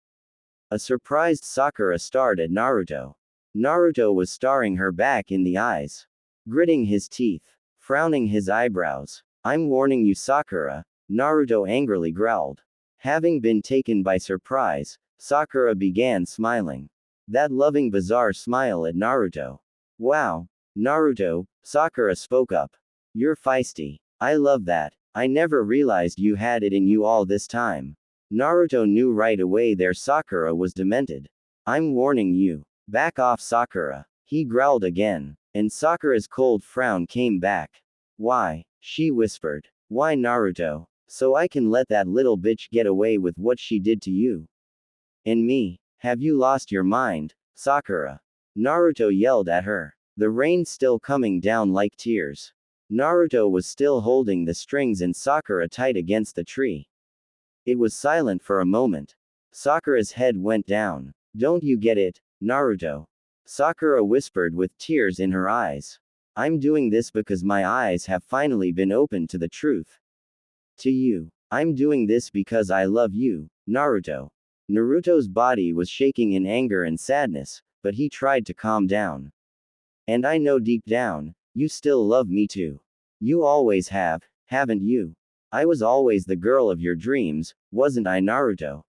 A surprised Sakura stared at Naruto. Naruto was staring her back in the eyes. Gritting his teeth. Frowning his eyebrows. I'm warning you, Sakura, Naruto angrily growled. Having been taken by surprise, Sakura began smiling. That loving bizarre smile at Naruto. Wow. Naruto, Sakura spoke up. You're feisty. I love that. I never realized you had it in you all this time. Naruto knew right away their Sakura was demented. I'm warning you. Back off, Sakura. He growled again. And Sakura's cold frown came back. Why? She whispered. Why, Naruto? So I can let that little bitch get away with what she did to you. And me? Have you lost your mind, Sakura? Naruto yelled at her. The rain still coming down like tears. Naruto was still holding the strings and Sakura tight against the tree. It was silent for a moment. Sakura's head went down. Don't you get it, Naruto? Sakura whispered with tears in her eyes. I'm doing this because my eyes have finally been opened to the truth. To you. I'm doing this because I love you, Naruto. Naruto's body was shaking in anger and sadness, but he tried to calm down. And I know deep down, you still love me too. You always have, haven't you? I was always the girl of your dreams, wasn't I, Naruto?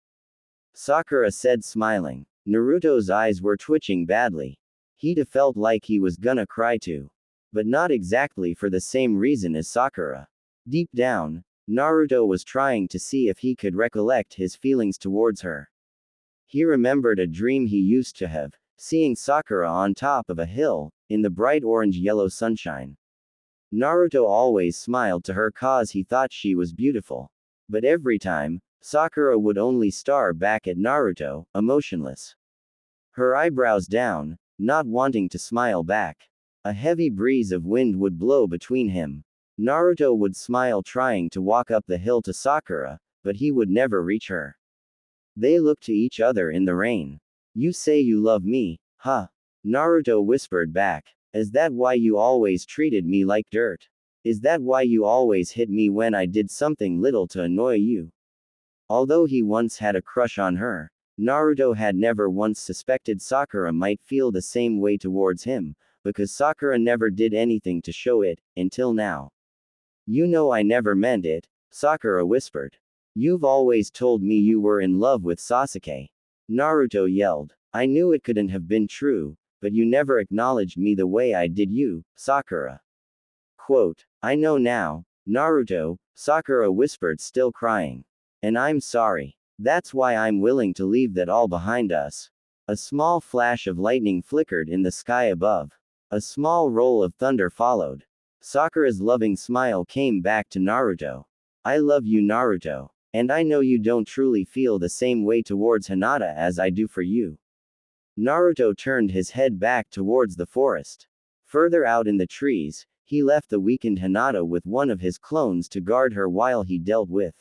Sakura said, smiling. Naruto's eyes were twitching badly. He'd felt like he was gonna cry too. But not exactly for the same reason as Sakura. Deep down, Naruto was trying to see if he could recollect his feelings towards her. He remembered a dream he used to have, seeing Sakura on top of a hill, in the bright orange-yellow sunshine. Naruto always smiled to her cause he thought she was beautiful. But every time, Sakura would only stare back at Naruto, emotionless. Her eyebrows down, not wanting to smile back. A heavy breeze of wind would blow between him. Naruto would smile trying to walk up the hill to Sakura, but he would never reach her. They looked to each other in the rain. You say you love me, huh? Naruto whispered back. Is that why you always treated me like dirt? Is that why you always hit me when I did something little to annoy you? Although he once had a crush on her, Naruto had never once suspected Sakura might feel the same way towards him, because Sakura never did anything to show it, until now. You know I never meant it, Sakura whispered. You've always told me you were in love with Sasuke. Naruto yelled. I knew it couldn't have been true, but you never acknowledged me the way I did you, Sakura. Quote, I know now, Naruto, Sakura whispered, still crying. And I'm sorry. That's why I'm willing to leave that all behind us. A small flash of lightning flickered in the sky above. A small roll of thunder followed. Sakura's loving smile came back to Naruto. I love you, Naruto. And I know you don't truly feel the same way towards Hinata as I do for you. Naruto turned his head back towards the forest. Further out in the trees, he left the weakened Hinata with one of his clones to guard her while he dealt with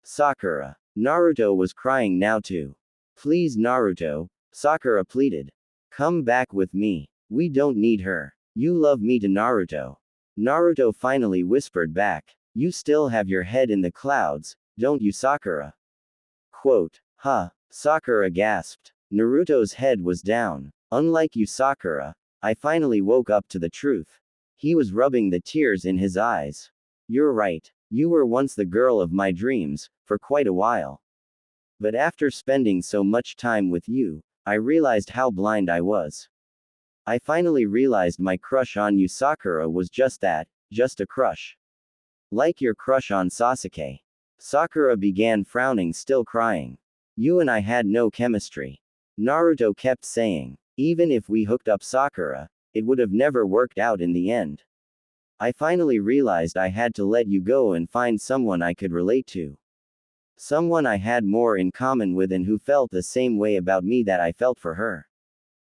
Sakura. Naruto was crying now too. Please, Naruto, Sakura pleaded. Come back with me. We don't need her. You love me, to Naruto. Naruto finally whispered back. You still have your head in the clouds, don't you, Sakura? Quote, huh? Sakura gasped. Naruto's head was down. Unlike you, Sakura, I finally woke up to the truth. He was rubbing the tears in his eyes. You're right. You were once the girl of my dreams, for quite a while. But after spending so much time with you, I realized how blind I was. I finally realized my crush on you, Sakura, was just that, just a crush. Like your crush on Sasuke. Sakura began frowning, still crying. You and I had no chemistry. Naruto kept saying. Even if we hooked up, Sakura, it would have never worked out in the end. I finally realized I had to let you go and find someone I could relate to. Someone I had more in common with and who felt the same way about me that I felt for her.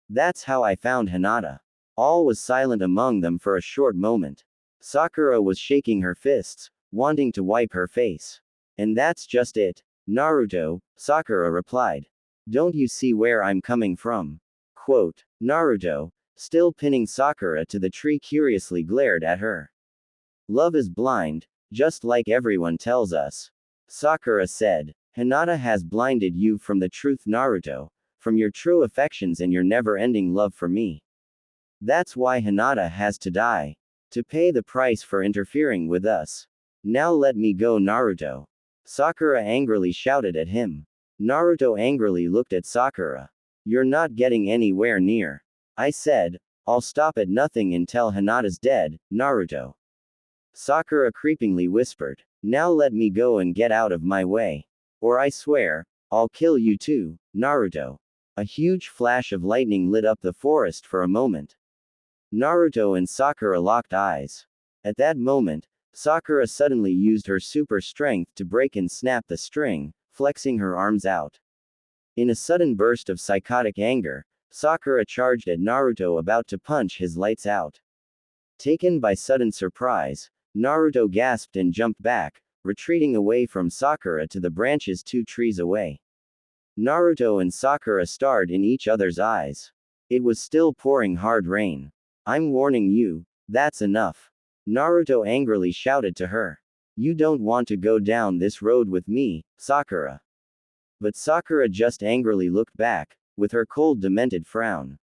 That's how I found Hinata. All was silent among them for a short moment. Sakura was shaking her fists, wanting to wipe her face. And that's just it, Naruto, Sakura replied. Don't you see where I'm coming from? Quote, Naruto, still pinning Sakura to the tree, curiously glared at her. Love is blind, just like everyone tells us. Sakura said. Hinata has blinded you from the truth, Naruto, from your true affections and your never-ending love for me. That's why Hinata has to die. To pay the price for interfering with us. Now let me go, Naruto. Sakura angrily shouted at him. Naruto angrily looked at Sakura. You're not getting anywhere near. I said, I'll stop at nothing until Hinata's dead, Naruto. Sakura creepingly whispered. Now let me go and get out of my way. Or I swear, I'll kill you too, Naruto. A huge flash of lightning lit up the forest for a moment. Naruto and Sakura locked eyes. At that moment, Sakura suddenly used her super strength to break and snap the string, flexing her arms out. In a sudden burst of psychotic anger, Sakura charged at Naruto about to punch his lights out. Taken by sudden surprise, Naruto gasped and jumped back, retreating away from Sakura to the branches 2 trees away. Naruto and Sakura stared in each other's eyes. It was still pouring hard rain. I'm warning you, that's enough. Naruto angrily shouted to her. You don't want to go down this road with me, Sakura. But Sakura just angrily looked back, with her cold demented frown.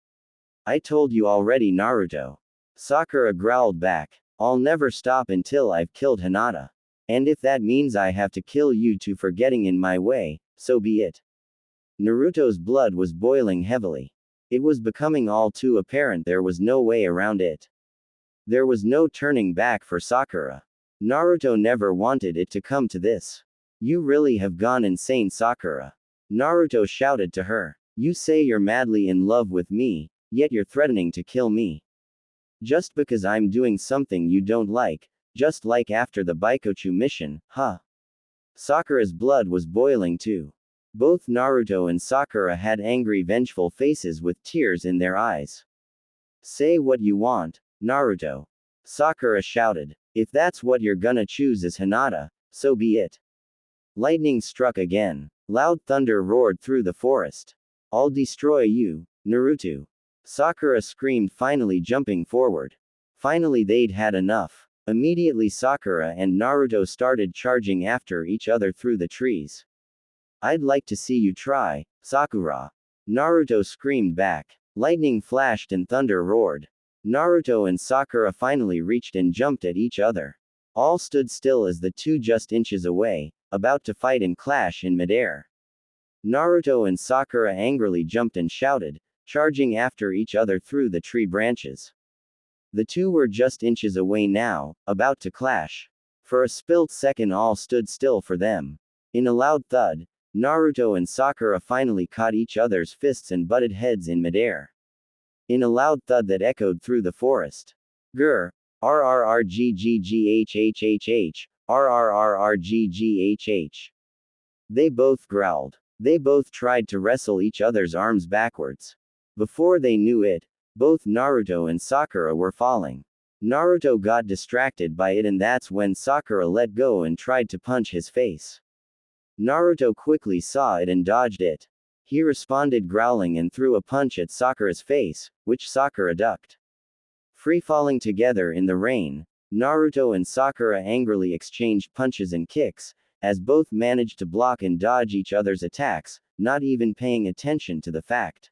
I told you already, Naruto. Sakura growled back. I'll never stop until I've killed Hinata. And if that means I have to kill you too for getting in my way, so be it. Naruto's blood was boiling heavily. It was becoming all too apparent there was no way around it. There was no turning back for Sakura. Naruto never wanted it to come to this. You really have gone insane, Sakura. Naruto shouted to her. You say you're madly in love with me, yet you're threatening to kill me. Just because I'm doing something you don't like, just like after the Baikochu mission, huh? Sakura's blood was boiling too. Both Naruto and Sakura had angry, vengeful faces with tears in their eyes. Say what you want, Naruto. Sakura shouted. If that's what you're gonna choose as Hinata, so be it. Lightning struck again. Loud thunder roared through the forest. I'll destroy you, Naruto. Sakura screamed, finally jumping forward. Finally they'd had enough. Immediately Sakura and Naruto started charging after each other through the trees. I'd like to see you try, Sakura. Naruto screamed back. Lightning flashed and thunder roared. Naruto and Sakura finally reached and jumped at each other. All stood still as the two just inches away, about to fight and clash in midair. Naruto and Sakura angrily jumped and shouted, charging after each other through the tree branches. The two were just inches away now, about to clash. For a split second all stood still for them. In a loud thud, Naruto and Sakura finally caught each other's fists and butted heads in midair. In a loud thud that echoed through the forest. Grr. RRRGGGHHHH. RRRRGGHH. They both growled. They both tried to wrestle each other's arms backwards. Before they knew it, both Naruto and Sakura were falling. Naruto got distracted by it, and that's when Sakura let go and tried to punch his face. Naruto quickly saw it and dodged it. He responded growling and threw a punch at Sakura's face, which Sakura ducked. Free-falling together in the rain, Naruto and Sakura angrily exchanged punches and kicks, as both managed to block and dodge each other's attacks, not even paying attention to the fact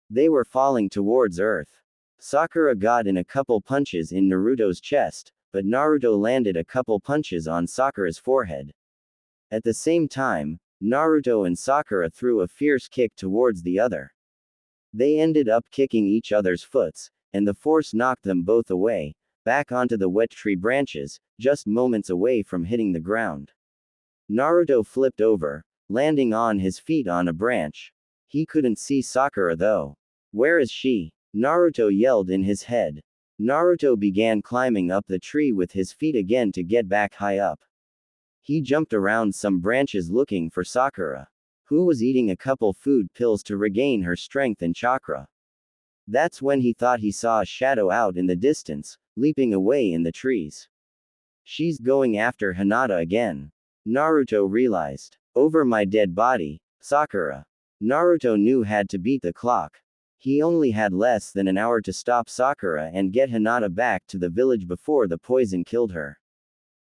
they were falling towards earth. Sakura got in a couple punches in Naruto's chest, but Naruto landed a couple punches on Sakura's forehead. At the same time, Naruto and Sakura threw a fierce kick towards the other. They ended up kicking each other's foots, and the force knocked them both away, back onto the wet tree branches, just moments away from hitting the ground. Naruto flipped over, landing on his feet on a branch. He couldn't see Sakura though. Where is she? Naruto yelled in his head. Naruto began climbing up the tree with his feet again to get back high up. He jumped around some branches looking for Sakura, who was eating a couple food pills to regain her strength and chakra. That's when he thought he saw a shadow out in the distance, leaping away in the trees. She's going after Hinata again. Naruto realized. Over my dead body, Sakura. Naruto knew had to beat the clock. He only had less than an hour to stop Sakura and get Hinata back to the village before the poison killed her.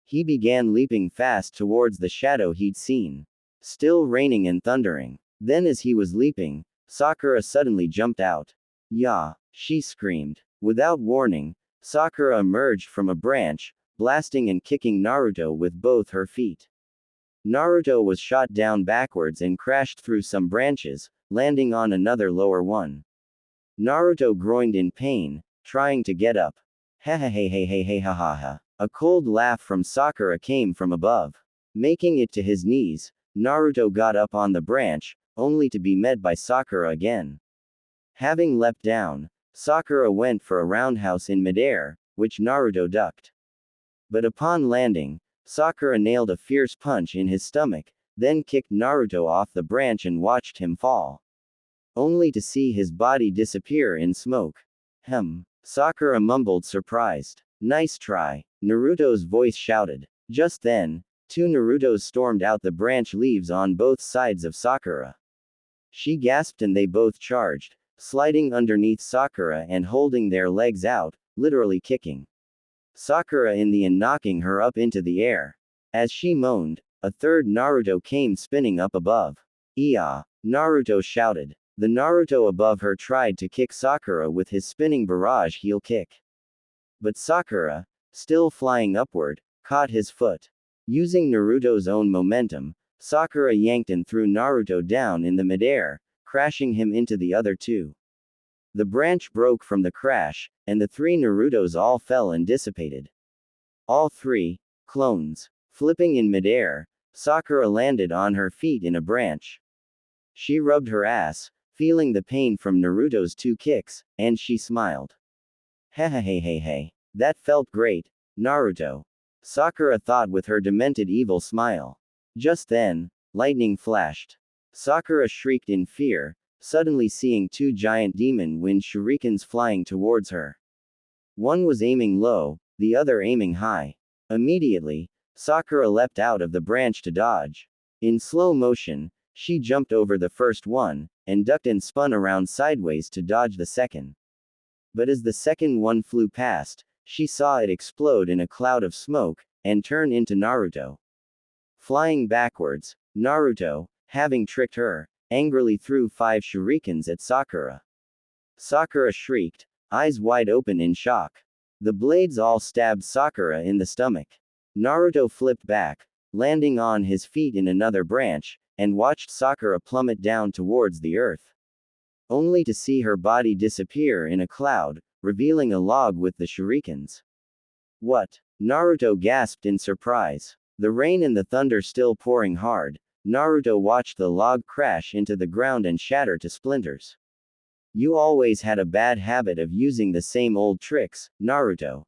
He began leaping fast towards the shadow he'd seen. Still raining and thundering. Then as he was leaping, Sakura suddenly jumped out. "Yeah!" she screamed. Without warning, Sakura emerged from a branch, blasting and kicking Naruto with both her feet. Naruto was shot down backwards and crashed through some branches, landing on another lower one. Naruto groaned in pain, trying to get up. Ha ha ha ha ha ha ha ha ha. A cold laugh from Sakura came from above. Making it to his knees, Naruto got up on the branch, only to be met by Sakura again. Having leapt down, Sakura went for a roundhouse in midair, which Naruto ducked. But upon landing, Sakura nailed a fierce punch in his stomach, then kicked Naruto off the branch and watched him fall. only to see his body disappear in smoke. Sakura mumbled, surprised. Nice try, Naruto's voice shouted. Just then, two Narutos stormed out the branch leaves on both sides of Sakura. She gasped and they both charged, sliding underneath Sakura and holding their legs out, literally kicking Sakura in the end, knocking her up into the air. As she moaned, a third Naruto came spinning up above. "Iya!" Naruto shouted. The Naruto above her tried to kick Sakura with his spinning barrage heel kick. But Sakura, still flying upward, caught his foot. Using Naruto's own momentum, Sakura yanked and threw Naruto down in the midair, crashing him into the other two. The branch broke from the crash, and the three Narutos all fell and dissipated. All three, clones. Flipping in midair, Sakura landed on her feet in a branch. She rubbed her ass, feeling the pain from Naruto's two kicks, and she smiled. Hey, that felt great, Naruto. Sakura thought with her demented evil smile. Just then, lightning flashed. Sakura shrieked in fear, suddenly seeing two giant demon wind shurikens flying towards her. One was aiming low, the other aiming high. Immediately, Sakura leapt out of the branch to dodge. In slow motion, she jumped over the first one, and ducked and spun around sideways to dodge the second. But as the second one flew past, she saw it explode in a cloud of smoke, and turn into Naruto. Flying backwards, Naruto, having tricked her, angrily threw 5 shurikens at Sakura. Sakura shrieked, eyes wide open in shock. The blades all stabbed Sakura in the stomach. Naruto flipped back, landing on his feet in another branch, and watched Sakura plummet down towards the earth. Only to see her body disappear in a cloud, revealing a log with the shurikens. What? Naruto gasped in surprise. The rain and the thunder still pouring hard, Naruto watched the log crash into the ground and shatter to splinters. You always had a bad habit of using the same old tricks, Naruto.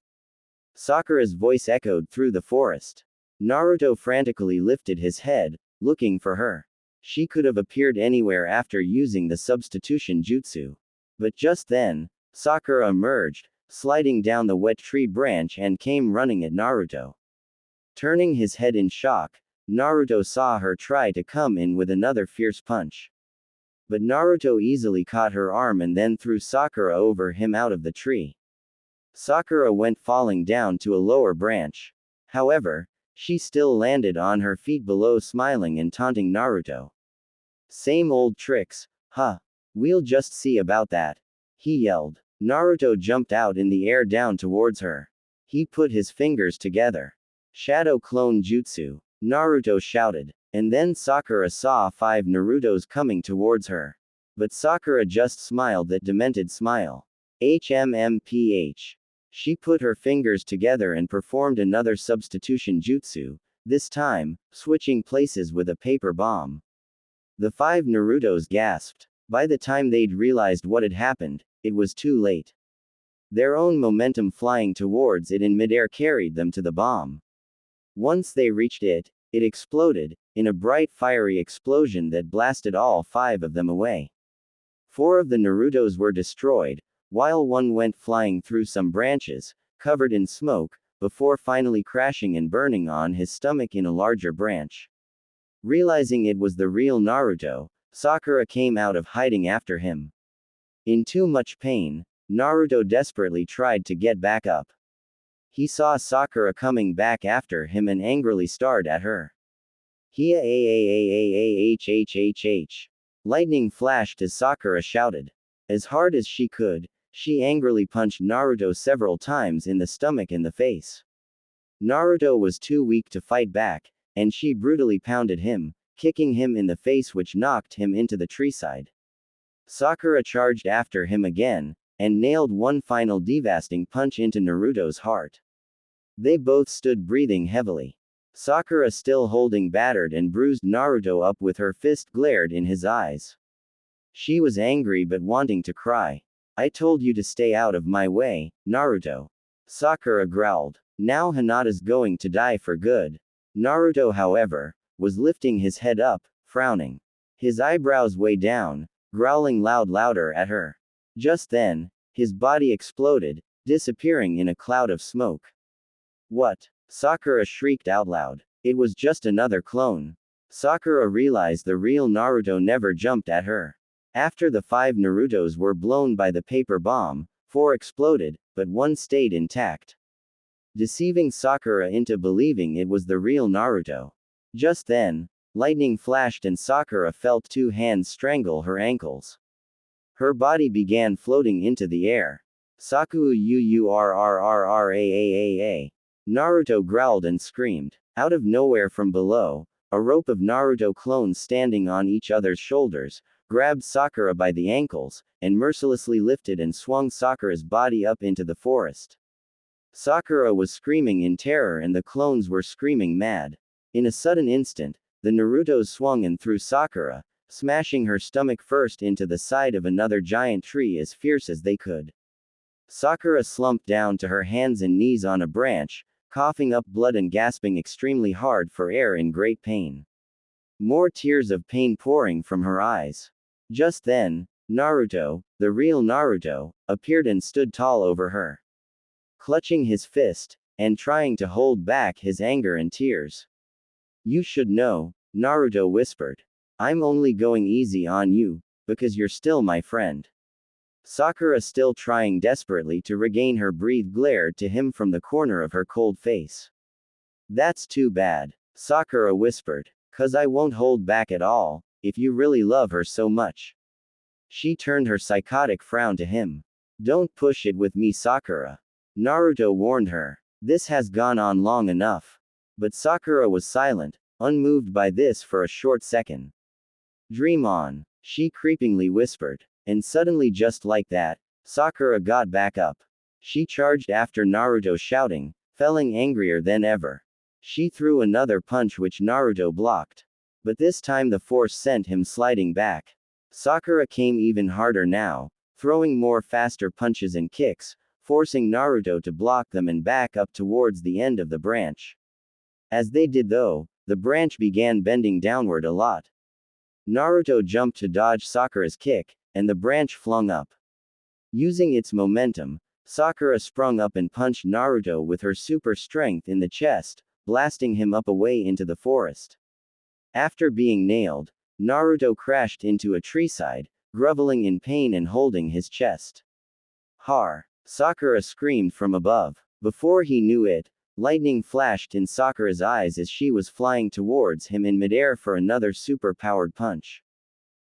Sakura's voice echoed through the forest. Naruto frantically lifted his head, looking for her. She could have appeared anywhere after using the substitution jutsu. But just then, Sakura emerged, sliding down the wet tree branch and came running at Naruto. Turning his head in shock, Naruto saw her try to come in with another fierce punch. But Naruto easily caught her arm and then threw Sakura over him out of the tree. Sakura went falling down to a lower branch. However, she still landed on her feet below, smiling and taunting Naruto. Same old tricks, huh? We'll just see about that, he yelled. Naruto jumped out in the air down towards her. He put his fingers together. Shadow Clone Jutsu, Naruto shouted. And then Sakura saw 5 Narutos coming towards her. But Sakura just smiled that demented smile. HMMPH. She put her fingers together and performed another substitution jutsu, this time, switching places with a paper bomb. The 5 Narutos gasped. By the time they'd realized what had happened, it was too late. Their own momentum flying towards it in midair carried them to the bomb. Once they reached it, it exploded, in a bright fiery explosion that blasted all 5 of them away. 4 of the Narutos were destroyed, while one went flying through some branches, covered in smoke, before finally crashing and burning on his stomach in a larger branch. Realizing it was the real Naruto, Sakura came out of hiding after him. In too much pain, Naruto desperately tried to get back up. He saw Sakura coming back after him and angrily stared at her. Hhhhhhh. Lightning flashed as Sakura shouted. As hard as she could, she angrily punched Naruto several times in the stomach and the face. Naruto was too weak to fight back, and she brutally pounded him, kicking him in the face, which knocked him into the treeside. Sakura charged after him again, and nailed one final devastating punch into Naruto's heart. They both stood breathing heavily. Sakura, still holding battered and bruised Naruto up with her fist, glared in his eyes. She was angry but wanting to cry. I told you to stay out of my way, Naruto. Sakura growled. Now Hinata's going to die for good. Naruto, however, was lifting his head up, frowning. His eyebrows way down, growling louder at her. Just then, his body exploded, disappearing in a cloud of smoke. What? Sakura shrieked out loud. It was just another clone. Sakura realized the real Naruto never jumped at her. After the 5 Narutos were blown by the paper bomb, 4 exploded, but 1 stayed intact, deceiving Sakura into believing it was the real Naruto. Just then, lightning flashed and Sakura felt 2 hands strangle her ankles. Her body began floating into the air. Sakuurrrrraaaa. Naruto growled and screamed. Out of nowhere from below, a rope of Naruto clones standing on each other's shoulders, grabbed Sakura by the ankles, and mercilessly lifted and swung Sakura's body up into the forest. Sakura was screaming in terror and the clones were screaming mad. In a sudden instant, the Narutos swung and threw Sakura, smashing her stomach first into the side of another giant tree as fierce as they could. Sakura slumped down to her hands and knees on a branch, coughing up blood and gasping extremely hard for air in great pain. More tears of pain pouring from her eyes. Just then, Naruto, the real Naruto, appeared and stood tall over her, clutching his fist, and trying to hold back his anger and tears. You should know, Naruto whispered. I'm only going easy on you, because you're still my friend. Sakura, still trying desperately to regain her breath, glared to him from the corner of her cold face. That's too bad, Sakura whispered. 'Cause I won't hold back at all, if you really love her so much. She turned her psychotic frown to him. Don't push it with me, Sakura. Naruto warned her. This has gone on long enough. But Sakura was silent, unmoved by this for a short second. Dream on, she creepingly whispered. And suddenly, just like that, Sakura got back up. She charged after Naruto, shouting, feeling angrier than ever. She threw another punch which Naruto blocked. But this time the force sent him sliding back. Sakura came even harder now, throwing more faster punches and kicks, forcing Naruto to block them and back up towards the end of the branch. As they did though, the branch began bending downward a lot. Naruto jumped to dodge Sakura's kick, and the branch flung up. Using its momentum, Sakura sprung up and punched Naruto with her super strength in the chest, blasting him up away into the forest. After being nailed, Naruto crashed into a treeside, groveling in pain and holding his chest. Har! Sakura screamed from above. Before he knew it, lightning flashed in Sakura's eyes as she was flying towards him in midair for another super-powered punch.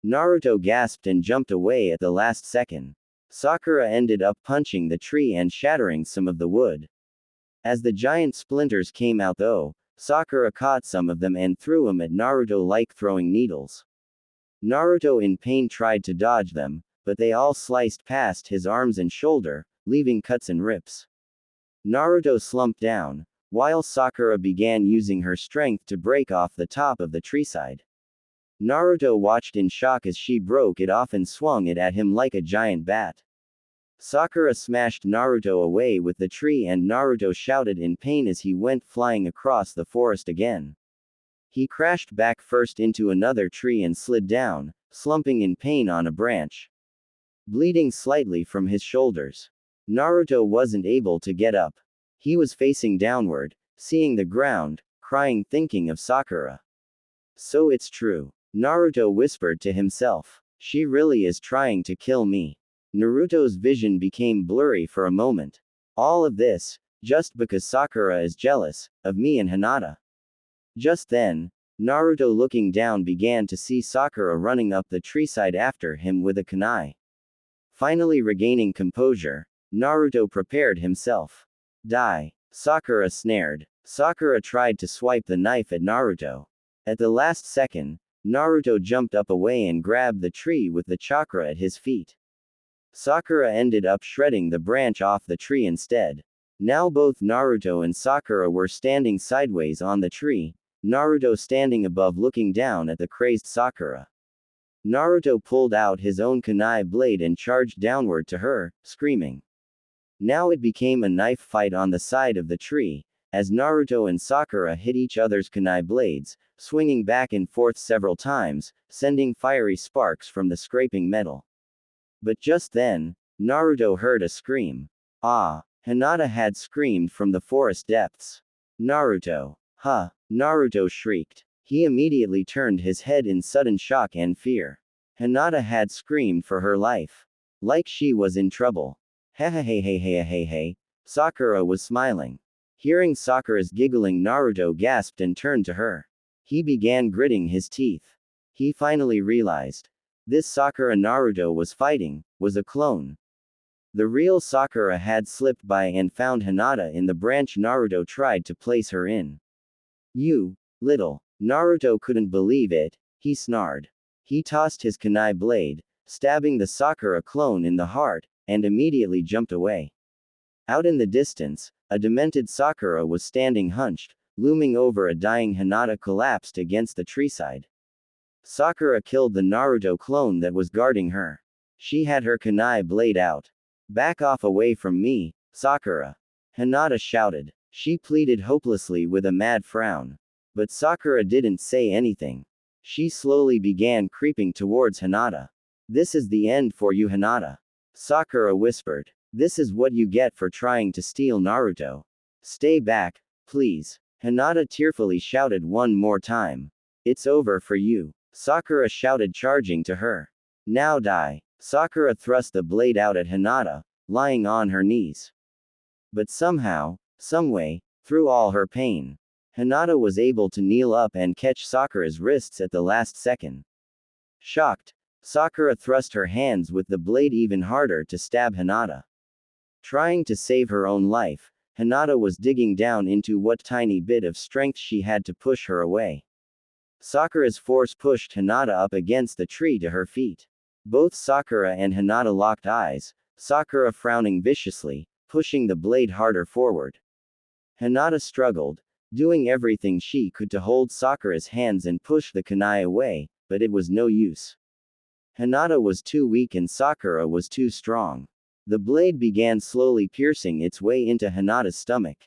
Naruto gasped and jumped away at the last second. Sakura ended up punching the tree and shattering some of the wood. As the giant splinters came out though, Sakura caught some of them and threw them at Naruto like throwing needles. Naruto in pain tried to dodge them, but they all sliced past his arms and shoulder, leaving cuts and rips. Naruto slumped down, while Sakura began using her strength to break off the top of the treeside. Naruto watched in shock as she broke it off and swung it at him like a giant bat. Sakura smashed Naruto away with the tree and Naruto shouted in pain as he went flying across the forest again. He crashed back first into another tree and slid down, slumping in pain on a branch, bleeding slightly from his shoulders. Naruto wasn't able to get up. He was facing downward, seeing the ground, crying, thinking of Sakura. So it's true, Naruto whispered to himself. She really is trying to kill me. Naruto's vision became blurry for a moment. All of this, just because Sakura is jealous of me and Hinata. Just then, Naruto, looking down, began to see Sakura running up the treeside after him with a kunai. Finally regaining composure, Naruto prepared himself. Die. Sakura snared. Sakura tried to swipe the knife at Naruto. At the last second, Naruto jumped up away and grabbed the tree with the chakra at his feet. Sakura ended up shredding the branch off the tree instead. Now both Naruto and Sakura were standing sideways on the tree, Naruto standing above looking down at the crazed Sakura. Naruto pulled out his own kunai blade and charged downward to her, screaming. Now it became a knife fight on the side of the tree, as Naruto and Sakura hit each other's kunai blades, swinging back and forth several times, sending fiery sparks from the scraping metal. But just then, Naruto heard a scream. Ah! Hinata had screamed from the forest depths. Naruto! Huh! Naruto shrieked. He immediately turned his head in sudden shock and fear. Hinata had screamed for her life. Like she was in trouble. Hehehehehehehe. Sakura was smiling. Hearing Sakura's giggling, Naruto gasped and turned to her. He began gritting his teeth. He finally realized. This Sakura Naruto was fighting, was a clone. The real Sakura had slipped by and found Hinata in the branch Naruto tried to place her in. You, little. Naruto couldn't believe it, he snarled. He tossed his kunai blade, stabbing the Sakura clone in the heart, and immediately jumped away. Out in the distance, a demented Sakura was standing hunched, looming over a dying Hinata collapsed against the treeside. Sakura killed the Naruto clone that was guarding her. She had her kunai blade out. Back off away from me, Sakura. Hinata shouted. She pleaded hopelessly with a mad frown. But Sakura didn't say anything. She slowly began creeping towards Hinata. This is the end for you, Hinata. Sakura whispered. This is what you get for trying to steal Naruto. Stay back, please. Hinata tearfully shouted one more time. It's over for you. Sakura shouted, charging to her. Now die. Sakura thrust the blade out at Hinata, lying on her knees. But somehow, someway, through all her pain, Hinata was able to kneel up and catch Sakura's wrists at the last second. Shocked, Sakura thrust her hands with the blade even harder to stab Hinata. Trying to save her own life, Hinata was digging down into what tiny bit of strength she had to push her away. Sakura's force pushed Hinata up against the tree to her feet. Both Sakura and Hinata locked eyes, Sakura frowning viciously, pushing the blade harder forward. Hinata struggled, doing everything she could to hold Sakura's hands and push the kunai away, but it was no use. Hinata was too weak and Sakura was too strong. The blade began slowly piercing its way into Hinata's stomach.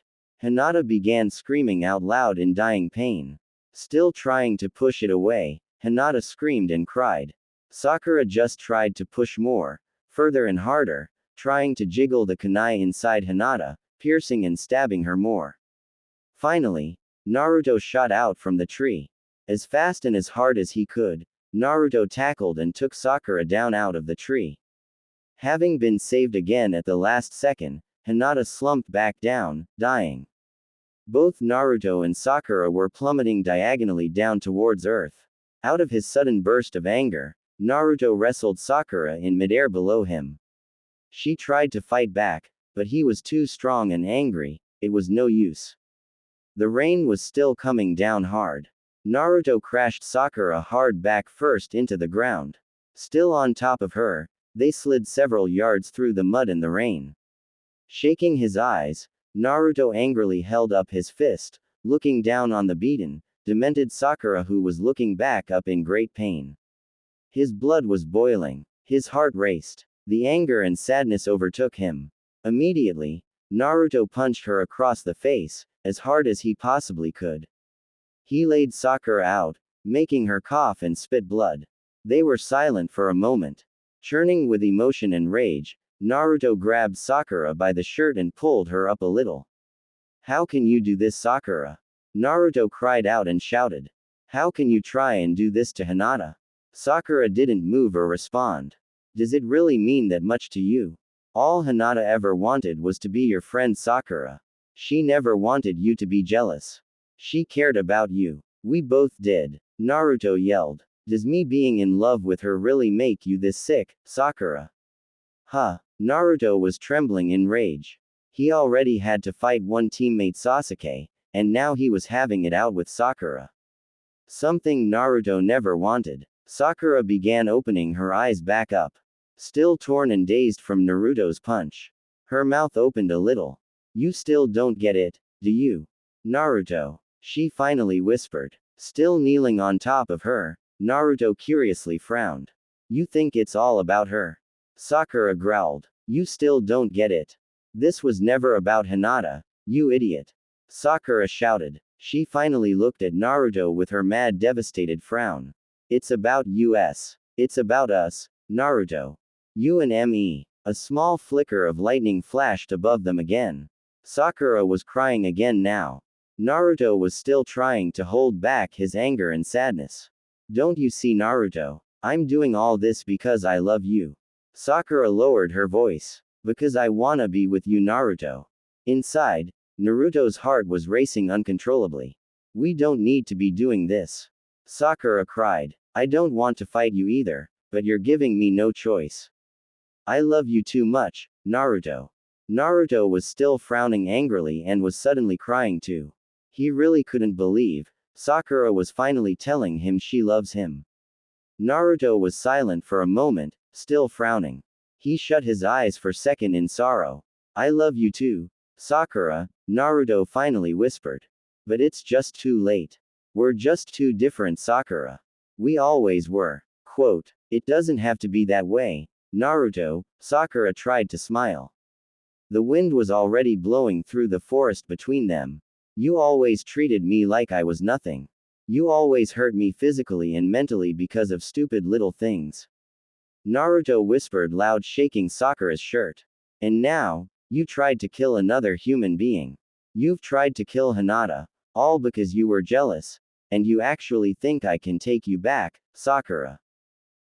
Hinata began screaming out loud in dying pain. Still trying to push it away, Hinata screamed and cried. Sakura just tried to push more, further and harder, trying to jiggle the kunai inside Hinata, piercing and stabbing her more. Finally, Naruto shot out from the tree. As fast and as hard as he could, Naruto tackled and took Sakura down out of the tree. Having been saved again at the last second, Hinata slumped back down, dying. Both Naruto and Sakura were plummeting diagonally down towards earth. Out of his sudden burst of anger, Naruto wrestled Sakura in midair below him. She tried to fight back, but he was too strong and angry, it was no use. The rain was still coming down hard. Naruto crashed Sakura hard back first into the ground. Still on top of her, they slid several yards through the mud and the rain. Shaking his eyes, Naruto angrily held up his fist, looking down on the beaten, demented Sakura who was looking back up in great pain. His blood was boiling. His heart raced. The anger and sadness overtook him. Immediately, Naruto punched her across the face, as hard as he possibly could. He laid Sakura out, making her cough and spit blood. They were silent for a moment. Churning with emotion and rage, Naruto grabbed Sakura by the shirt and pulled her up a little. How can you do this, Sakura? Naruto cried out and shouted. How can you try and do this to Hinata? Sakura didn't move or respond. Does it really mean that much to you? All Hinata ever wanted was to be your friend, Sakura. She never wanted you to be jealous. She cared about you. We both did. Naruto yelled. Does me being in love with her really make you this sick, Sakura? Huh. Naruto was trembling in rage. He already had to fight one teammate Sasuke, and now he was having it out with Sakura. Something Naruto never wanted. Sakura began opening her eyes back up. Still torn and dazed from Naruto's punch. Her mouth opened a little. You still don't get it, do you? Naruto. She finally whispered. Still kneeling on top of her, Naruto curiously frowned. You think it's all about her? Sakura growled. You still don't get it. This was never about Hinata, you idiot. Sakura shouted. She finally looked at Naruto with her mad devastated frown. It's about us. It's about us, Naruto. You and me. A small flicker of lightning flashed above them again. Sakura was crying again now. Naruto was still trying to hold back his anger and sadness. Don't you see, Naruto? I'm doing all this because I love you. Sakura lowered her voice. Because I wanna be with you, Naruto. Inside, Naruto's heart was racing uncontrollably. We don't need to be doing this. Sakura cried. I don't want to fight you either, but you're giving me no choice. I love you too much, Naruto. Naruto was still frowning angrily and was suddenly crying too. He really couldn't believe Sakura was finally telling him she loves him. Naruto was silent for a moment, still frowning. He shut his eyes for a second in sorrow. I love you too, Sakura, Naruto finally whispered. But it's just too late. We're just too different, Sakura. We always were. Quote, it doesn't have to be that way, Naruto. Sakura tried to smile. The wind was already blowing through the forest between them. You always treated me like I was nothing. You always hurt me physically and mentally because of stupid little things. Naruto whispered loud, shaking Sakura's shirt. And now, you tried to kill another human being. You've tried to kill Hinata, all because you were jealous. And you actually think I can take you back, Sakura?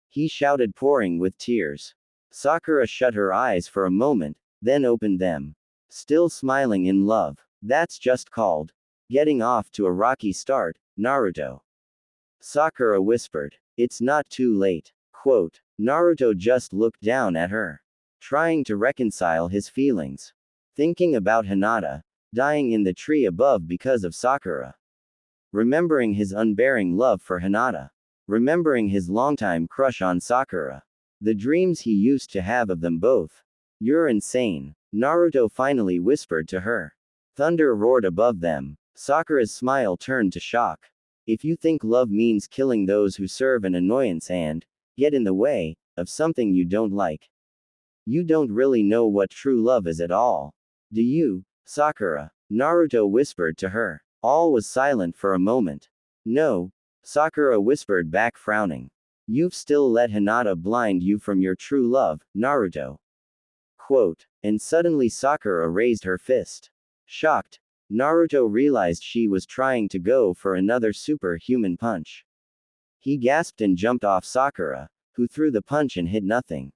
He shouted, pouring with tears. Sakura shut her eyes for a moment, then opened them. Still smiling in love. That's just called getting off to a rocky start, Naruto. Sakura whispered. It's not too late. Quote. Naruto just looked down at her, trying to reconcile his feelings. Thinking about Hinata, dying in the tree above because of Sakura. Remembering his unbearing love for Hinata. Remembering his longtime crush on Sakura. The dreams he used to have of them both. You're insane, Naruto finally whispered to her. Thunder roared above them. Sakura's smile turned to shock. If you think love means killing those who serve an annoyance and get in the way of something you don't like, you don't really know what true love is at all. Do you, Sakura? Naruto whispered to her. All was silent for a moment. No, Sakura whispered back, frowning. You've still let Hinata blind you from your true love, Naruto. Quote. And suddenly Sakura raised her fist. Shocked, Naruto realized she was trying to go for another superhuman punch. He gasped and jumped off Sakura, who threw the punch and hit nothing.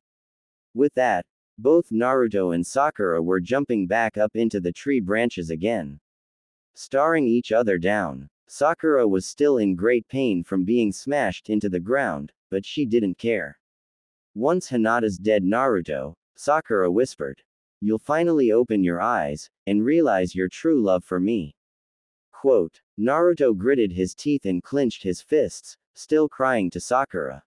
With that, both Naruto and Sakura were jumping back up into the tree branches again, staring each other down. Sakura was still in great pain from being smashed into the ground, but she didn't care. Once Hinata's dead, Naruto, Sakura whispered. You'll finally open your eyes, and realize your true love for me. Quote. Naruto gritted his teeth and clenched his fists, still crying to Sakura.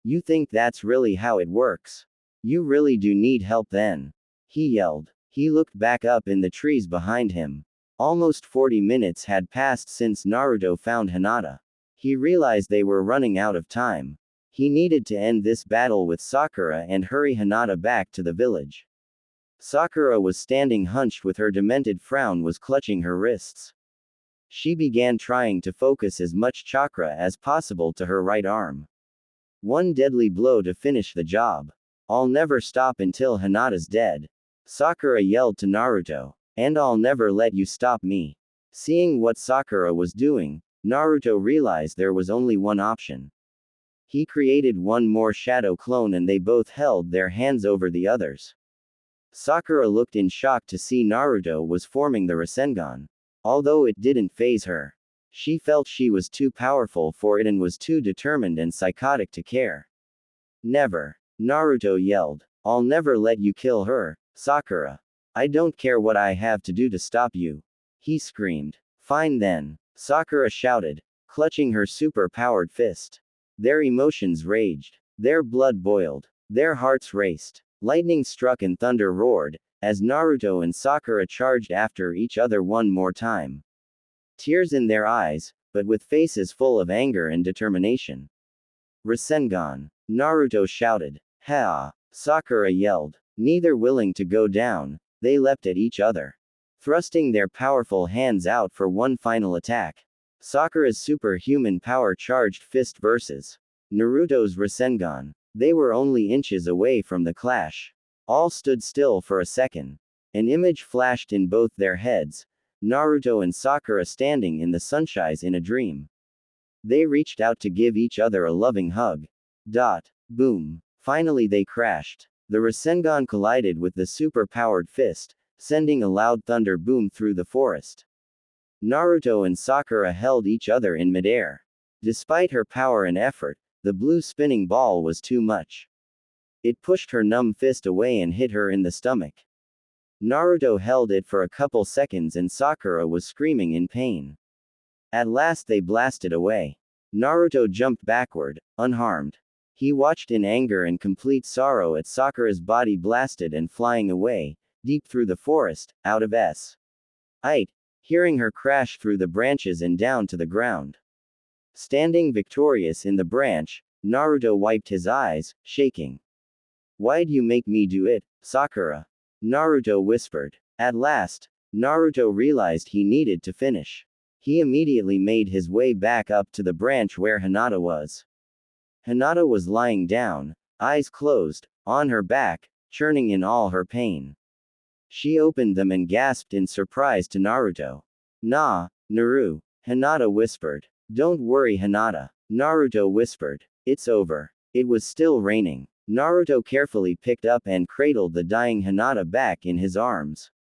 You think that's really how it works? You really do need help then? He yelled. He looked back up in the trees behind him. Almost 40 minutes had passed since Naruto found Hinata. He realized they were running out of time. He needed to end this battle with Sakura and hurry Hinata back to the village. Sakura was standing hunched with her demented frown was clutching her wrists. She began trying to focus as much chakra as possible to her right arm. One deadly blow to finish the job. I'll never stop until Hinata's dead. Sakura yelled to Naruto. And I'll never let you stop me. Seeing what Sakura was doing, Naruto realized there was only one option. He created one more shadow clone and they both held their hands over the others. Sakura looked in shock to see Naruto was forming the Rasengan. Although it didn't faze her, she felt she was too powerful for it and was too determined and psychotic to care. Never, Naruto yelled. I'll never let you kill her, Sakura. I don't care what I have to do to stop you. He screamed. Fine then, Sakura shouted, clutching her super-powered fist. Their emotions raged. Their blood boiled. Their hearts raced. Lightning struck and thunder roared, as Naruto and Sakura charged after each other one more time. Tears in their eyes, but with faces full of anger and determination. Rasengan, Naruto shouted. Ha! Sakura yelled. Neither willing to go down, they leapt at each other. thrusting their powerful hands out for one final attack. Sakura's superhuman power charged fist versus Naruto's Rasengan. They were only inches away from the clash. All stood still for a second. An image flashed in both their heads, Naruto and Sakura standing in the sunshine in a dream. They reached out to give each other a loving hug. Boom. Finally they crashed. The Rasengan collided with the super-powered fist, sending a loud thunder boom through the forest. Naruto and Sakura held each other in midair. Despite her power and effort, the blue spinning ball was too much. It pushed her numb fist away and hit her in the stomach. Naruto held it for a couple seconds and Sakura was screaming in pain. At last they blasted away. Naruto jumped backward, unharmed. He watched in anger and complete sorrow at Sakura's body blasted and flying away, deep through the forest, out of sight, hearing her crash through the branches and down to the ground. Standing victorious in the branch, Naruto wiped his eyes, shaking. "Why'd you make me do it, Sakura?" Naruto whispered. At last, Naruto realized he needed to finish. He immediately made his way back up to the branch where Hinata was. Hinata was lying down, eyes closed, on her back, churning in all her pain. She opened them and gasped in surprise to Naruto. Naru," Hinata whispered. "Don't worry, Hinata," Naruto whispered. "It's over." It was still raining. Naruto carefully picked up and cradled the dying Hinata back in his arms.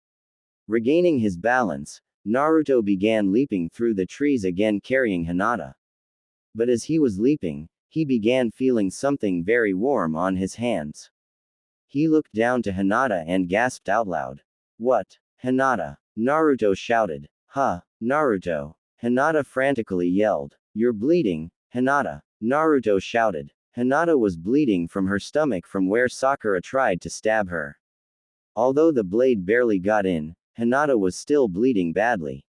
Regaining his balance, Naruto began leaping through the trees again carrying Hinata. But as he was leaping, he began feeling something very warm on his hands. He looked down to Hinata and gasped out loud. "What? Hinata?" Naruto shouted. "Huh, Naruto!" Hinata frantically yelled. "You're bleeding, Hinata!" Naruto shouted. Hinata was bleeding from her stomach from where Sakura tried to stab her. Although the blade barely got in, Hinata was still bleeding badly.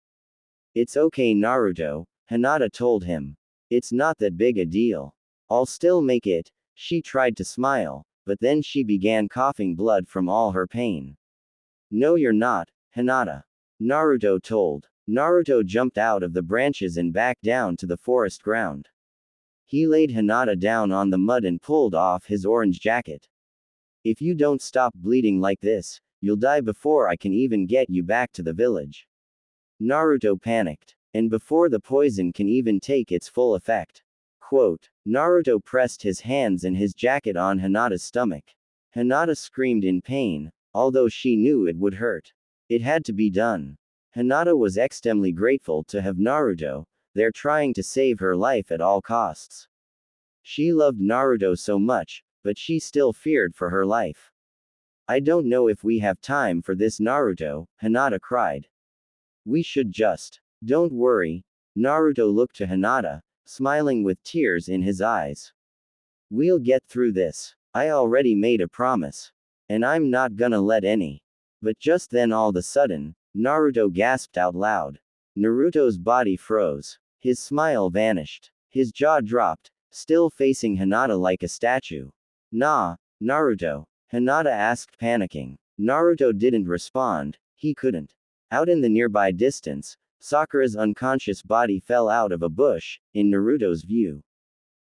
"It's okay, Naruto," Hinata told him. "It's not that big a deal. I'll still make it." She tried to smile, but then she began coughing blood from all her pain. "No, you're not, Hinata," Naruto told. Naruto jumped out of the branches and back down to the forest ground. He laid Hinata down on the mud and pulled off his orange jacket. "If you don't stop bleeding like this, you'll die before I can even get you back to the village." Naruto panicked. "And before the poison can even take its full effect." Naruto pressed his hands and his jacket on Hinata's stomach. Hinata screamed in pain, although she knew it would hurt. It had to be done. Hinata was extremely grateful to have Naruto there trying to save her life at all costs. She loved Naruto so much, but she still feared for her life. "I don't know if we have time for this, Naruto," Hinata cried. "We should just." "Don't worry." Naruto looked to Hinata, smiling with tears in his eyes. "We'll get through this. I already made a promise. And I'm not gonna let any." But just then all of a sudden, Naruto gasped out loud. Naruto's body froze. His smile vanished. His jaw dropped, still facing Hinata like a statue. Naruto?" Hinata asked, panicking. Naruto didn't respond, he couldn't. Out in the nearby distance, Sakura's unconscious body fell out of a bush, in Naruto's view.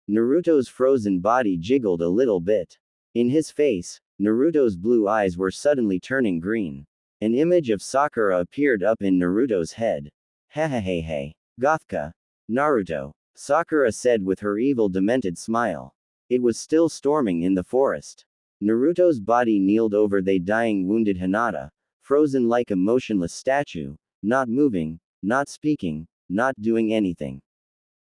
Naruto's frozen body jiggled a little bit. In his face, Naruto's blue eyes were suddenly turning green. An image of Sakura appeared up in Naruto's head. "Hehehehe. Gothka. Naruto," Sakura said with her evil demented smile. It was still storming in the forest. Naruto's body kneeled over the dying wounded Hinata, frozen like a motionless statue, not moving, not speaking, not doing anything.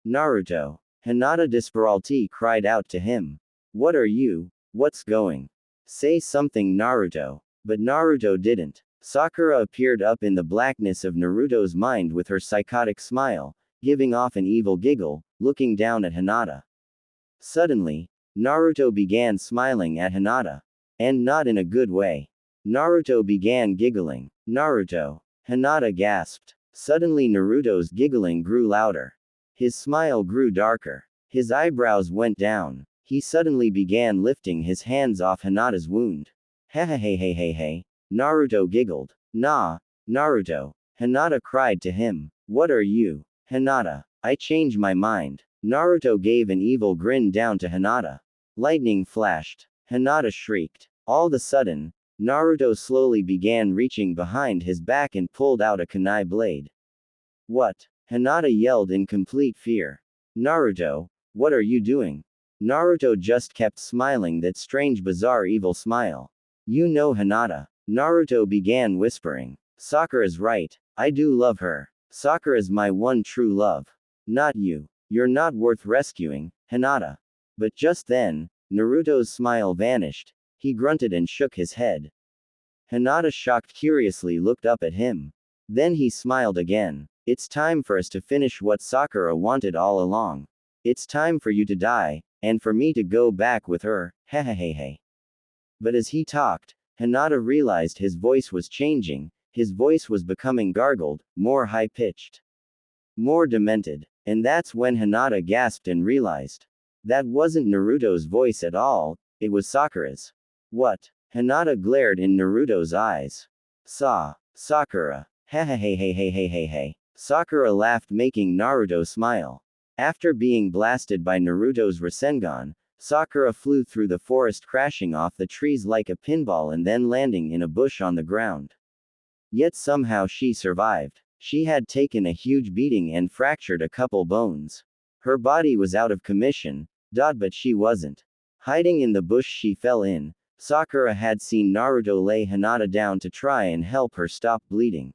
"Naruto." Hinata desperately cried out to him. "What are you? What's going? Say something, Naruto." But Naruto didn't. Sakura appeared up in the blackness of Naruto's mind with her psychotic smile, giving off an evil giggle, looking down at Hinata. Suddenly, Naruto began smiling at Hinata. And not in a good way. Naruto began giggling. "Naruto." Hinata gasped. Suddenly Naruto's giggling grew louder. His smile grew darker. His eyebrows went down. He suddenly began lifting his hands off Hinata's wound. "Hehehehehe." Naruto giggled. Naruto. Hinata cried to him. What are you? Hinata. I change my mind. Naruto gave an evil grin down to Hinata. Lightning flashed. Hinata shrieked. All of a sudden, Naruto slowly began reaching behind his back and pulled out a kunai blade. What? Hinata yelled in complete fear. Naruto, what are you doing? Naruto just kept smiling that strange bizarre evil smile. You know Hinata. Naruto began whispering. Sakura's right. I do love her. Sakura's my one true love. Not you. You're not worth rescuing, Hinata. But just then, Naruto's smile vanished. He grunted and shook his head. Hinata shocked curiously looked up at him. Then he smiled again. It's time for us to finish what Sakura wanted all along. It's time for you to die, and for me to go back with her, hehehehe. But as he talked, Hinata realized his voice was changing, his voice was becoming gargled, more high-pitched. More demented. And that's when Hinata gasped and realized. That wasn't Naruto's voice at all, it was Sakura's. What? Hinata glared in Naruto's eyes. Sakura. Hehehehehehehe. Sakura laughed making Naruto smile. After being blasted by Naruto's Rasengan, Sakura flew through the forest crashing off the trees like a pinball and then landing in a bush on the ground. Yet somehow she survived. She had taken a huge beating and fractured a couple bones. Her body was out of commission, but she wasn't. Hiding in the bush she fell in, Sakura had seen Naruto lay Hinata down to try and help her stop bleeding.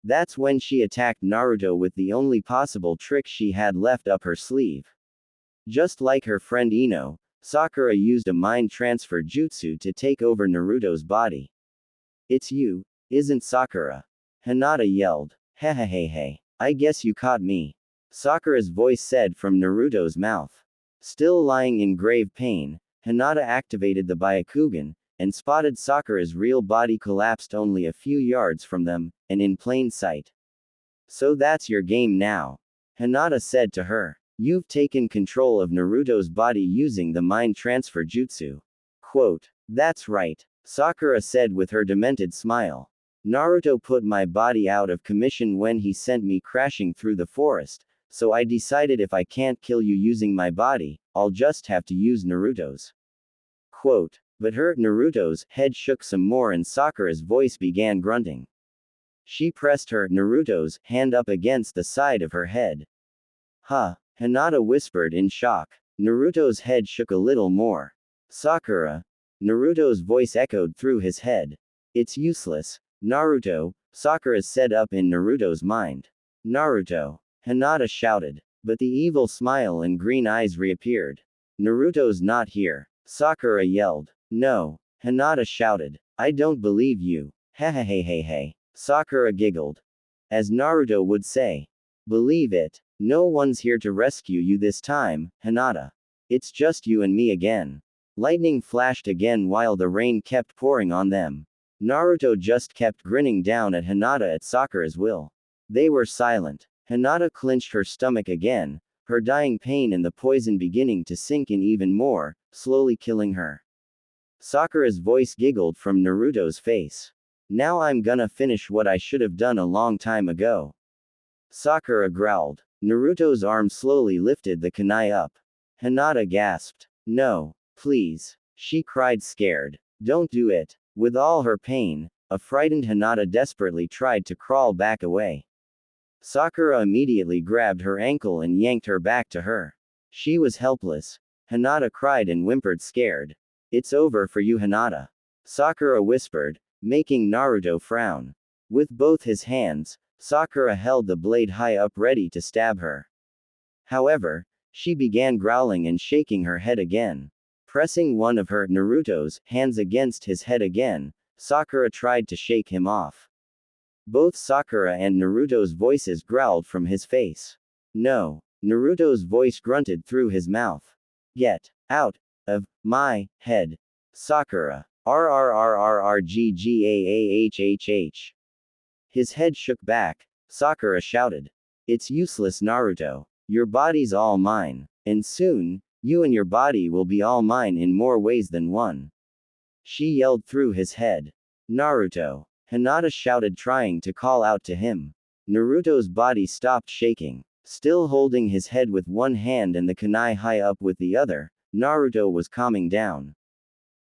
That's when she attacked Naruto with the only possible trick she had left up her sleeve. Just like her friend Ino, Sakura used a mind transfer jutsu to take over Naruto's body. It's you, isn't Sakura? Hinata yelled. Hehehehe. I guess you caught me. Sakura's voice said from Naruto's mouth. Still lying in grave pain, Hinata activated the Byakugan, and spotted Sakura's real body collapsed only a few yards from them, and in plain sight. So that's your game now. Hinata said to her. You've taken control of Naruto's body using the mind transfer jutsu. Quote. That's right. Sakura said with her demented smile. Naruto put my body out of commission when he sent me crashing through the forest, so I decided if I can't kill you using my body, I'll just have to use Naruto's. Quote. But Naruto's head shook some more and Sakura's voice began grunting. She pressed Naruto's hand up against the side of her head. Huh? Hinata whispered in shock. Naruto's head shook a little more. Sakura? Naruto's voice echoed through his head. It's useless, Naruto, Sakura said up in Naruto's mind. Naruto. Hinata shouted. But the evil smile and green eyes reappeared. Naruto's not here. Sakura yelled. No. Hinata shouted. I don't believe you. Hehehehehe. Sakura giggled. As Naruto would say. Believe it. No one's here to rescue you this time, Hinata. It's just you and me again. Lightning flashed again while the rain kept pouring on them. Naruto just kept grinning down at Hinata at Sakura's will. They were silent. Hinata clenched her stomach again, her dying pain and the poison beginning to sink in even more, slowly killing her. Sakura's voice giggled from Naruto's face. Now I'm gonna finish what I should have done a long time ago. Sakura growled. Naruto's arm slowly lifted the kunai up. Hinata gasped. No, please. She cried scared. Don't do it. With all her pain, a frightened Hinata desperately tried to crawl back away. Sakura immediately grabbed her ankle and yanked her back to her. She was helpless. Hinata cried and whimpered scared. It's over for you, Hinata. Sakura whispered, making Naruto frown. With both his hands, Sakura held the blade high up ready to stab her. However, she began growling and shaking her head again. Pressing one of Naruto's hands against his head again, Sakura tried to shake him off. Both Sakura and Naruto's voices growled from his face. No. Naruto's voice grunted through his mouth. Get out of my head. Sakura. RRRRRGGAAHHH. His head shook back. Sakura shouted. It's useless, Naruto. Your body's all mine. And soon, you and your body will be all mine in more ways than one. She yelled through his head. Naruto. Hinata shouted, trying to call out to him. Naruto's body stopped shaking. Still holding his head with one hand and the kunai high up with the other, Naruto was calming down.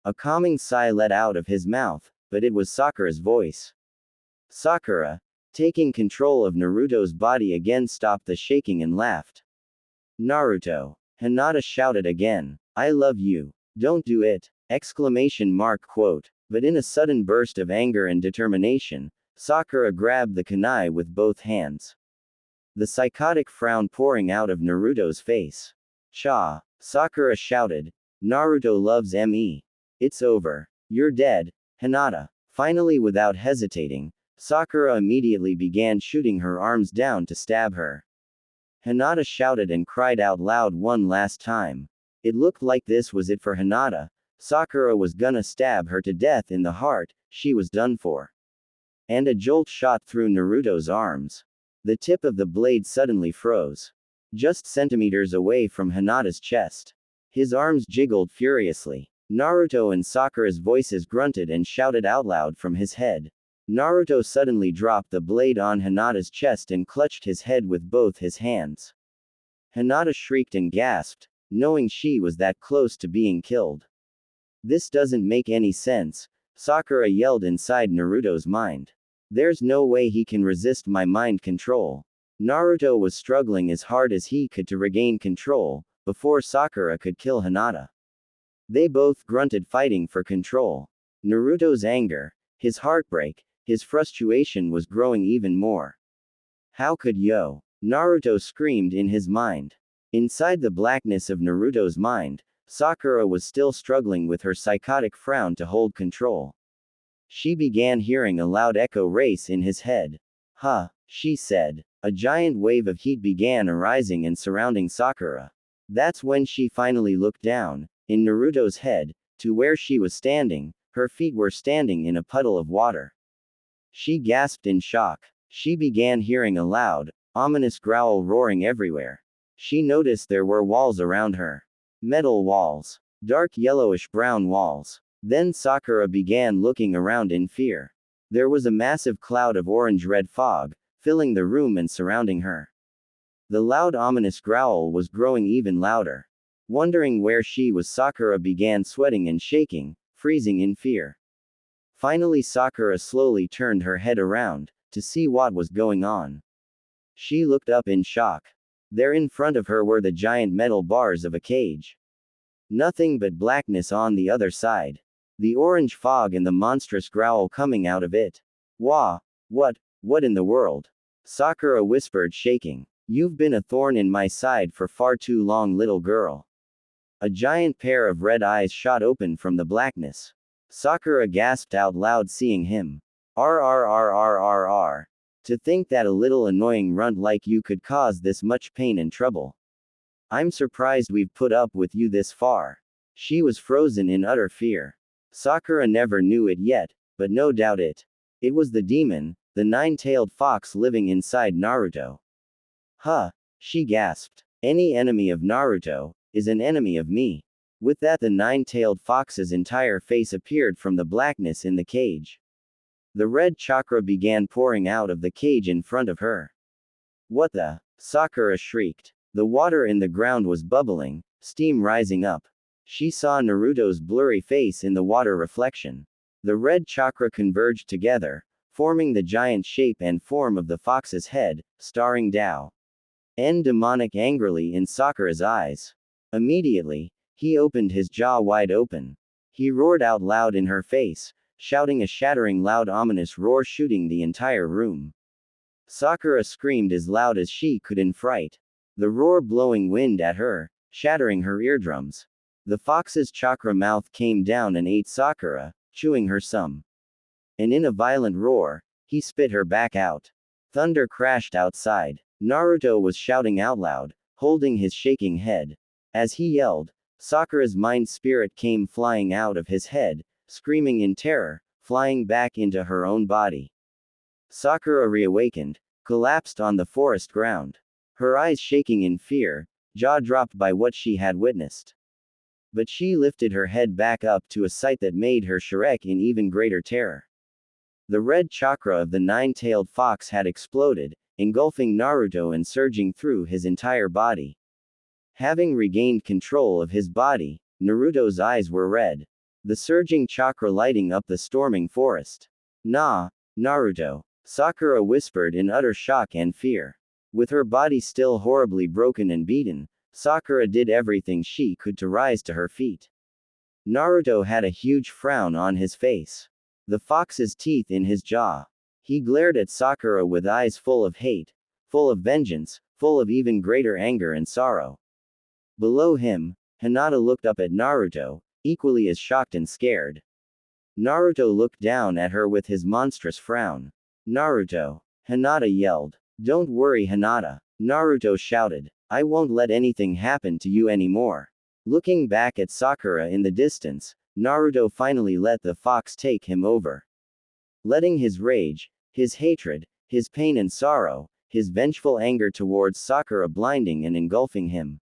A calming sigh let out of his mouth, but it was Sakura's voice. Sakura, taking control of Naruto's body again, stopped the shaking and laughed. Naruto. Hinata shouted again. I love you. Don't do it! Exclamation mark quote. But in a sudden burst of anger and determination, Sakura grabbed the kunai with both hands. The psychotic frown pouring out of Naruto's face. Cha! Sakura shouted. Naruto loves me. It's over. You're dead, Hinata. Finally, without hesitating, Sakura immediately began shooting her arms down to stab her. Hinata shouted and cried out loud one last time. It looked like this was it for Hinata. Sakura was gonna stab her to death in the heart, she was done for. And a jolt shot through Naruto's arms. The tip of the blade suddenly froze. Just centimeters away from Hinata's chest. His arms jiggled furiously. Naruto and Sakura's voices grunted and shouted out loud from his head. Naruto suddenly dropped the blade on Hinata's chest and clutched his head with both his hands. Hinata shrieked and gasped, knowing she was that close to being killed. This doesn't make any sense, Sakura yelled inside Naruto's mind. There's no way he can resist my mind control. Naruto was struggling as hard as he could to regain control, before Sakura could kill Hinata. They both grunted, fighting for control. Naruto's anger, his heartbreak, his frustration was growing even more. How could Naruto screamed in his mind. Inside the blackness of Naruto's mind, Sakura was still struggling with her psychotic frown to hold control. She began hearing a loud echo race in his head. Huh, she said. A giant wave of heat began arising and surrounding Sakura. That's when she finally looked down, in Naruto's head, to where she was standing. Her feet were standing in a puddle of water. She gasped in shock. She began hearing a loud, ominous growl roaring everywhere. She noticed there were walls around her. Metal walls. Dark yellowish-brown walls. Then Sakura began looking around in fear. There was a massive cloud of orange-red fog, filling the room and surrounding her. The loud ominous growl was growing even louder. Wondering where she was, Sakura began sweating and shaking, freezing in fear. Finally, Sakura slowly turned her head around, to see what was going on. She looked up in shock. There in front of her were the giant metal bars of a cage. Nothing but blackness on the other side. The orange fog and the monstrous growl coming out of it. Wah! What in the world? Sakura whispered, shaking. You've been a thorn in my side for far too long, little girl. A giant pair of red eyes shot open from the blackness. Sakura gasped out loud, seeing him. RRRRRR. To think that a little annoying runt like you could cause this much pain and trouble. I'm surprised we've put up with you this far. She was frozen in utter fear. Sakura never knew it yet, but no doubt it was the demon, the nine-tailed fox living inside Naruto. Huh, she gasped. Any enemy of Naruto is an enemy of me. With that, the nine-tailed fox's entire face appeared from the blackness in the cage. The red chakra began pouring out of the cage in front of her. What the? Sakura shrieked. The water in the ground was bubbling, steam rising up. She saw Naruto's blurry face in the water reflection. The red chakra converged together, forming the giant shape and form of the fox's head, starring Tao. Demonic angrily in Sakura's eyes. Immediately, he opened his jaw wide open. He roared out loud in her face, shouting a shattering loud ominous roar, shooting the entire room. Sakura screamed as loud as she could in fright. The roar blowing wind at her, shattering her eardrums. The fox's chakra mouth came down and ate Sakura, chewing her some. And in a violent roar, he spit her back out. Thunder crashed outside. Naruto was shouting out loud, holding his shaking head. As he yelled, Sakura's mind spirit came flying out of his head, screaming in terror, flying back into her own body. Sakura reawakened, collapsed on the forest ground. Her eyes shaking in fear, jaw dropped by what she had witnessed. But she lifted her head back up to a sight that made her shriek in even greater terror. The red chakra of the nine-tailed fox had exploded, engulfing Naruto and surging through his entire body. Having regained control of his body, Naruto's eyes were red. The surging chakra lighting up the storming forest. Naruto, Sakura whispered in utter shock and fear. With her body still horribly broken and beaten, Sakura did everything she could to rise to her feet. Naruto had a huge frown on his face. The fox's teeth in his jaw. He glared at Sakura with eyes full of hate, full of vengeance, full of even greater anger and sorrow. Below him, Hinata looked up at Naruto, equally as shocked and scared. Naruto looked down at her with his monstrous frown. Naruto, Hinata yelled. Don't worry, Hinata, Naruto shouted. I won't let anything happen to you anymore. Looking back at Sakura in the distance, Naruto finally let the fox take him over. Letting his rage, his hatred, his pain and sorrow, his vengeful anger towards Sakura blinding and engulfing him.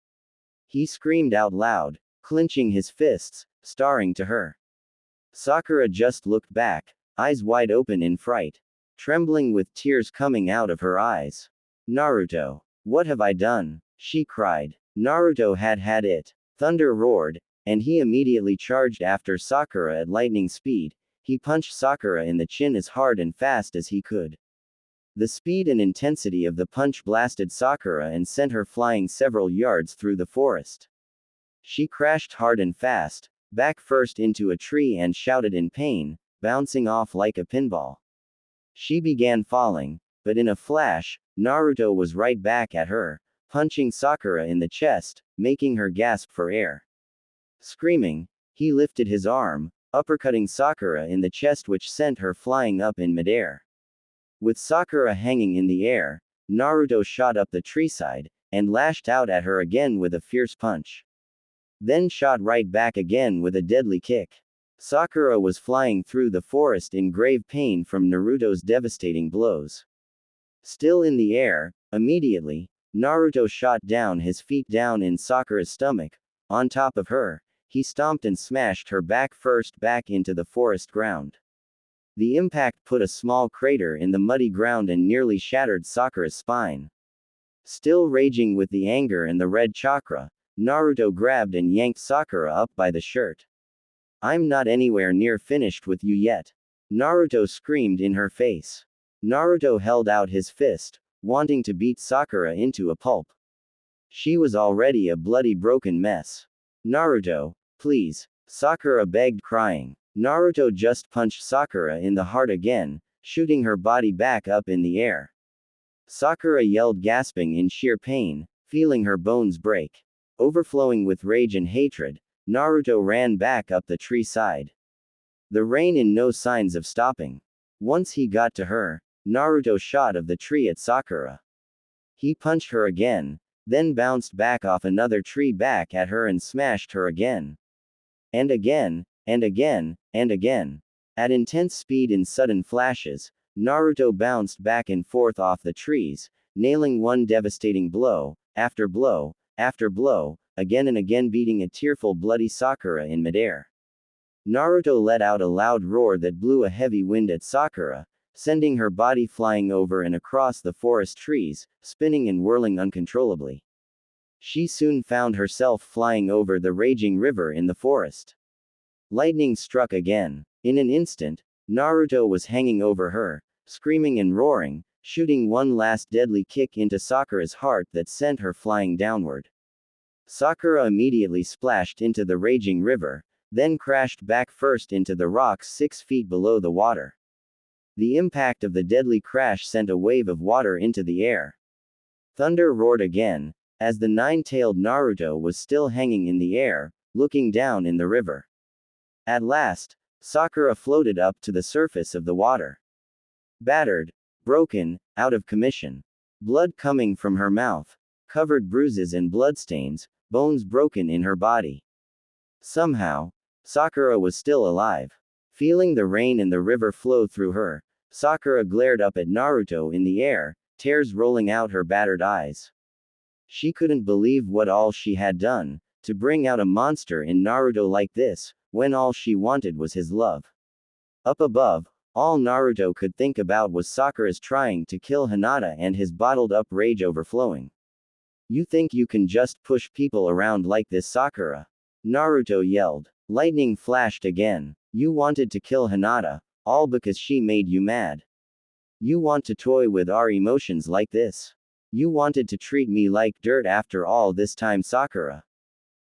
He screamed out loud, clenching his fists, staring to her. Sakura just looked back, eyes wide open in fright, trembling with tears coming out of her eyes. Naruto, what have I done? She cried. Naruto had it. Thunder roared, and he immediately charged after Sakura at lightning speed. He punched Sakura in the chin as hard and fast as he could. The speed and intensity of the punch blasted Sakura and sent her flying several yards through the forest. She crashed hard and fast, back first into a tree and shouted in pain, bouncing off like a pinball. She began falling, but in a flash, Naruto was right back at her, punching Sakura in the chest, making her gasp for air. Screaming, he lifted his arm, uppercutting Sakura in the chest, which sent her flying up in midair. With Sakura hanging in the air, Naruto shot up the treeside, and lashed out at her again with a fierce punch. Then shot right back again with a deadly kick. Sakura was flying through the forest in grave pain from Naruto's devastating blows. Still in the air, immediately, Naruto shot down his feet down in Sakura's stomach. On top of her, he stomped and smashed her back first back into the forest ground. The impact put a small crater in the muddy ground and nearly shattered Sakura's spine. Still raging with the anger and the red chakra, Naruto grabbed and yanked Sakura up by the shirt. I'm not anywhere near finished with you yet. Naruto screamed in her face. Naruto held out his fist, wanting to beat Sakura into a pulp. She was already a bloody broken mess. Naruto, please, Sakura begged, crying. Naruto just punched Sakura in the heart again, shooting her body back up in the air. Sakura yelled, gasping in sheer pain, feeling her bones break. Overflowing with rage and hatred, Naruto ran back up the tree side. The rain in no signs of stopping. Once he got to her, Naruto shot of the tree at Sakura. He punched her again, then bounced back off another tree back at her and smashed her again. And again, and again, and again. At intense speed in sudden flashes, Naruto bounced back and forth off the trees, nailing one devastating blow, after blow, after blow, again and again, beating a tearful bloody Sakura in midair. Naruto let out a loud roar that blew a heavy wind at Sakura, sending her body flying over and across the forest trees, spinning and whirling uncontrollably. She soon found herself flying over the raging river in the forest. Lightning struck again. In an instant, Naruto was hanging over her, screaming and roaring, shooting one last deadly kick into Sakura's heart that sent her flying downward. Sakura immediately splashed into the raging river, then crashed back first into the rocks 6 feet below the water. The impact of the deadly crash sent a wave of water into the air. Thunder roared again, as the nine-tailed Naruto was still hanging in the air, looking down in the river. At last, Sakura floated up to the surface of the water. Battered, broken, out of commission. Blood coming from her mouth, covered bruises and bloodstains, bones broken in her body. Somehow, Sakura was still alive. Feeling the rain and the river flow through her, Sakura glared up at Naruto in the air, tears rolling out her battered eyes. She couldn't believe what all she had done, to bring out a monster in Naruto like this, when all she wanted was his love. Up above, All Naruto could think about was Sakura's trying to kill Hinata and his bottled up rage overflowing. You think you can just push people around like this, Sakura? Naruto yelled. Lightning flashed again. You wanted to kill Hinata, all because she made you mad. You want to toy with our emotions like this. You wanted to treat me like dirt after all this time, Sakura.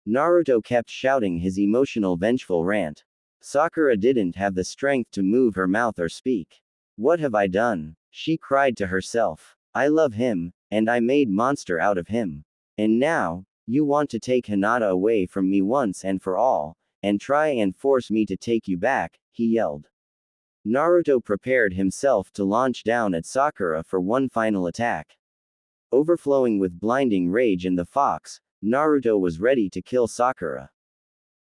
Naruto kept shouting his emotional, vengeful rant. Sakura didn't have the strength to move her mouth or speak. What have I done? She cried to herself. I love him, and I made monster out of him. And now, you want to take Hinata away from me once and for all, and try and force me to take you back, he yelled. Naruto prepared himself to launch down at Sakura for one final attack. Overflowing with blinding rage and the fox, Naruto was ready to kill Sakura.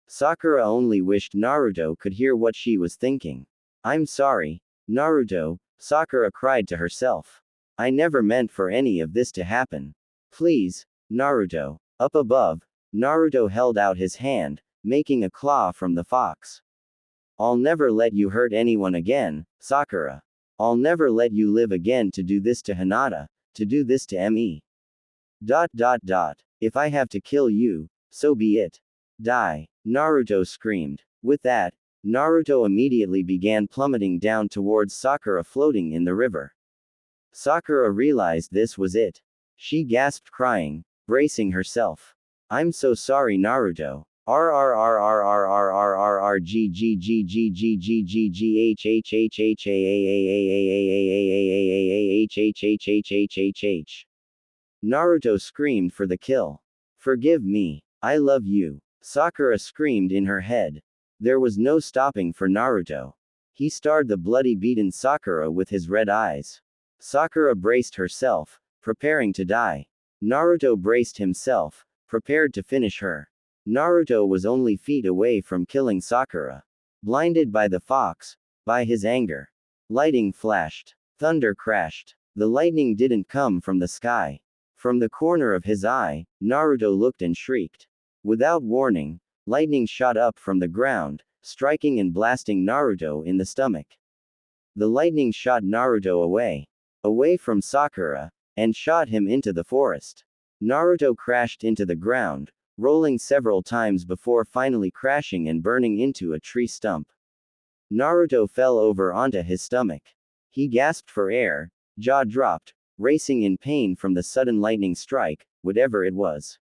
Sakura only wished Naruto could hear what she was thinking. I'm sorry, Naruto, Sakura cried to herself. I never meant for any of this to happen. Please, Naruto. Up above, Naruto held out his hand, making a claw from the fox. I'll never let you hurt anyone again, Sakura. I'll never let you live again to do this to Hinata, to do this to me. ... If I have to kill you, so be it. Die, Naruto screamed. With that, Naruto immediately began plummeting down towards Sakura floating in the river. Sakura realized this was it. She gasped crying, bracing herself. I'm so sorry, Naruto. Naruto screamed for the kill. Forgive me. I love you. Sakura screamed in her head. There was no stopping for Naruto. He starred the bloody beaten Sakura with his red eyes. Sakura braced herself, preparing to die. Naruto braced himself, prepared to finish her. Naruto was only feet away from killing Sakura. Blinded by the fox, by his anger. Lightning flashed. Thunder crashed. The lightning didn't come from the sky. From the corner of his eye, Naruto looked and shrieked. Without warning, lightning shot up from the ground, striking and blasting Naruto in the stomach. The lightning shot Naruto away from Sakura, and shot him into the forest. Naruto crashed into the ground, rolling several times before finally crashing and burning into a tree stump. Naruto fell over onto his stomach. He gasped for air, jaw dropped, racing in pain from the sudden lightning strike, whatever it was.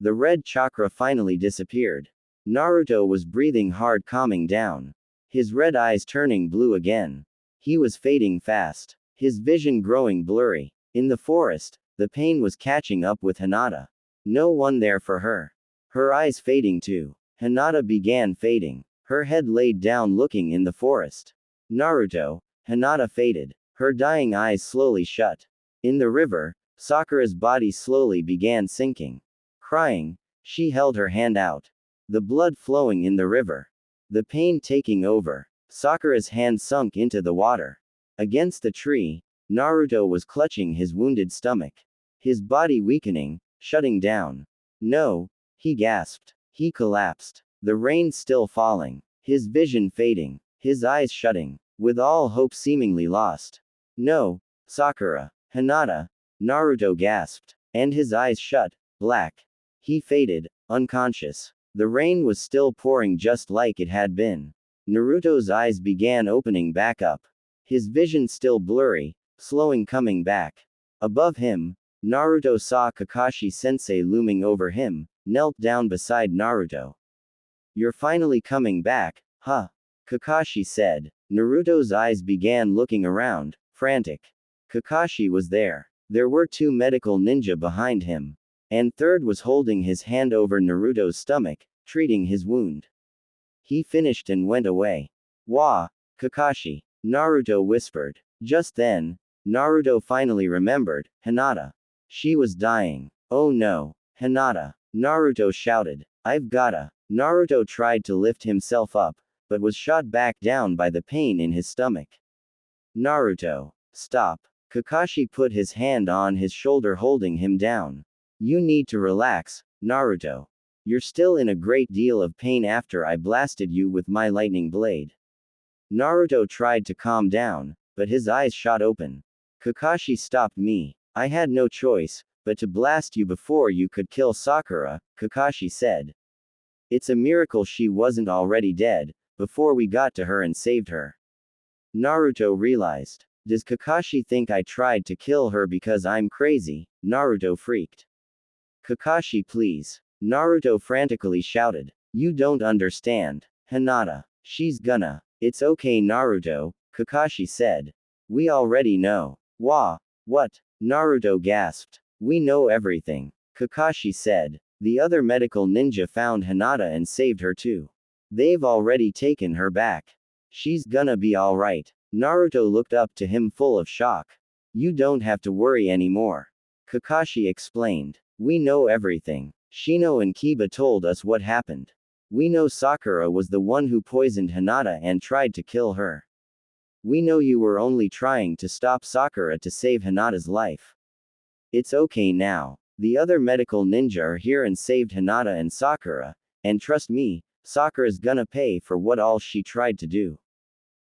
The red chakra finally disappeared. Naruto was breathing hard, calming down. His red eyes turning blue again. He was fading fast. His vision growing blurry. In the forest, the pain was catching up with Hinata. No one there for her. Her eyes fading too. Hinata began fading. Her head laid down looking in the forest. Naruto, Hinata faded. Her dying eyes slowly shut. In the river, Sakura's body slowly began sinking. Crying, she held her hand out. The blood flowing in the river. The pain taking over. Sakura's hand sunk into the water. Against the tree, Naruto was clutching his wounded stomach. His body weakening, shutting down. No, he gasped. He collapsed. The rain still falling. His vision fading. His eyes shutting. With all hope seemingly lost. No, Sakura. Hinata. Naruto gasped. And his eyes shut, black. He faded, unconscious. The rain was still pouring just like it had been. Naruto's eyes began opening back up. His vision still blurry, slowing coming back. Above him, Naruto saw Kakashi-sensei looming over him, knelt down beside Naruto. You're finally coming back, huh? Kakashi said. Naruto's eyes began looking around, frantic. Kakashi was there. There were two medical ninja behind him. And third was holding his hand over Naruto's stomach, treating his wound. He finished and went away. Wah, Kakashi, Naruto whispered. Just then, Naruto finally remembered, Hinata. She was dying. Oh no, Hinata. Naruto shouted. I've gotta. Naruto tried to lift himself up, but was shot back down by the pain in his stomach. Naruto. Stop. Kakashi put his hand on his shoulder holding him down. You need to relax, Naruto. You're still in a great deal of pain after I blasted you with my lightning blade. Naruto tried to calm down, but his eyes shot open. Kakashi stopped me. I had no choice, but to blast you before you could kill Sakura, Kakashi said. It's a miracle she wasn't already dead, before we got to her and saved her. Naruto realized. Does Kakashi think I tried to kill her because I'm crazy? Naruto freaked. Kakashi, please. Naruto frantically shouted. You don't understand. Hinata. She's gonna. It's okay, Naruto, Kakashi said. We already know. What? Naruto gasped. We know everything. Kakashi said. The other medical ninja found Hinata and saved her too. They've already taken her back. She's gonna be alright. Naruto looked up to him full of shock. You don't have to worry anymore. Kakashi explained. We know everything. Shino and Kiba told us what happened. We know Sakura was the one who poisoned Hinata and tried to kill her. We know you were only trying to stop Sakura to save Hinata's life. It's okay now. The other medical ninja are here and saved Hinata and Sakura, and trust me, Sakura's gonna pay for what all she tried to do.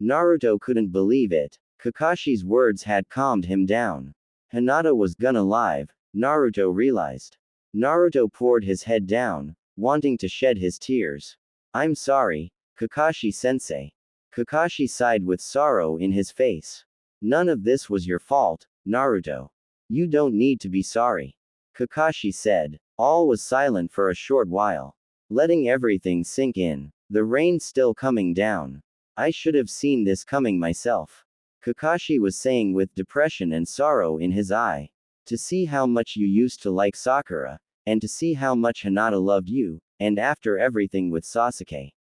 Naruto couldn't believe it. Kakashi's words had calmed him down. Hinata was gonna live, Naruto realized. Naruto poured his head down, wanting to shed his tears. I'm sorry, Kakashi-sensei. Kakashi sighed with sorrow in his face. None of this was your fault, Naruto. You don't need to be sorry. Kakashi said. All was silent for a short while. Letting everything sink in. The rain still coming down. I should have seen this coming myself. Kakashi was saying with depression and sorrow in his eye. To see how much you used to like Sakura, and to see how much Hinata loved you, and after everything with Sasuke.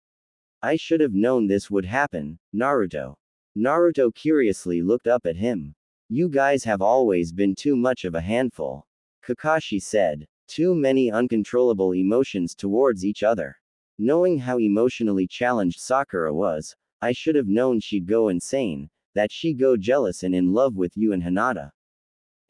I should have known this would happen, Naruto. Naruto curiously looked up at him. You guys have always been too much of a handful. Kakashi said. Too many uncontrollable emotions towards each other. Knowing how emotionally challenged Sakura was, I should have known she'd go insane, that she'd go jealous and in love with you and Hinata.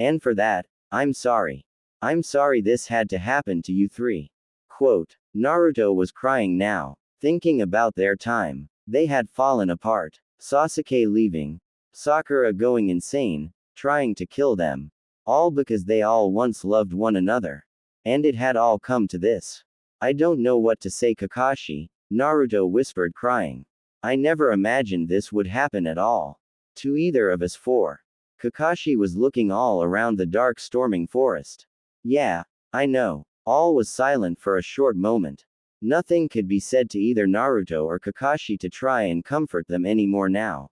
And for that, I'm sorry. I'm sorry this had to happen to you three. Quote. Naruto was crying now, thinking about their time. They had fallen apart. Sasuke leaving. Sakura going insane, trying to kill them. All because they all once loved one another. And it had all come to this. I don't know what to say, Kakashi, Naruto whispered, crying. I never imagined this would happen at all. To either of us four. Kakashi was looking all around the dark storming forest. Yeah, I know. All was silent for a short moment. Nothing could be said to either Naruto or Kakashi to try and comfort them anymore now.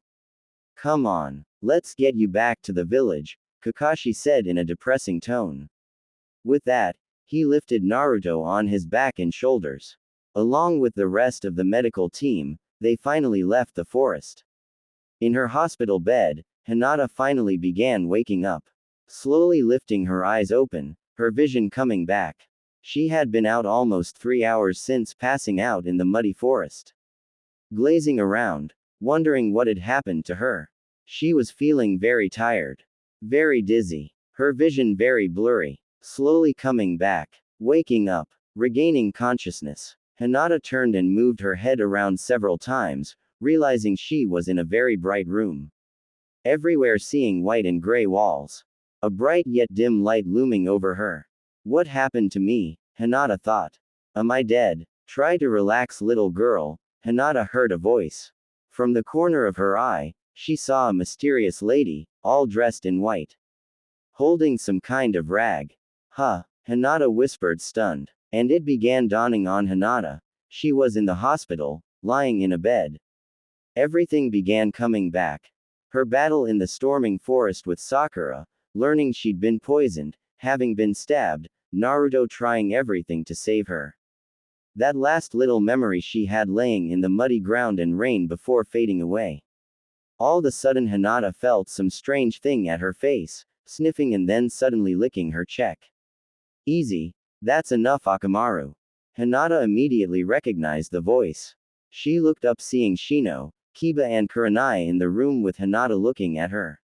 Come on, let's get you back to the village, Kakashi said in a depressing tone. With that, he lifted Naruto on his back and shoulders. Along with the rest of the medical team, they finally left the forest. In her hospital bed, Hinata finally began waking up. Slowly lifting her eyes open, her vision coming back. She had been out almost 3 hours since passing out in the muddy forest. Glazing around, wondering what had happened to her. She was feeling very tired. Very dizzy. Her vision very blurry. Slowly coming back. Waking up. Regaining consciousness. Hinata turned and moved her head around several times, realizing she was in a very bright room. Everywhere seeing white and gray walls. A bright yet dim light looming over her. What happened to me? Hinata thought. Am I dead? Try to relax, little girl, Hinata heard a voice. From the corner of her eye, she saw a mysterious lady, all dressed in white. Holding some kind of rag. Huh, Hinata whispered, stunned. And it began dawning on Hinata. She was in the hospital, lying in a bed. Everything began coming back. Her battle in the storming forest with Sakura, learning she'd been poisoned, having been stabbed, Naruto trying everything to save her. That last little memory she had laying in the muddy ground and rain before fading away. All of a sudden Hinata felt some strange thing at her face, sniffing and then suddenly licking her cheek. Easy. That's enough, Akamaru. Hinata immediately recognized the voice. She looked up seeing Shino, Kiba and Kurenai in the room with Hinata looking at her.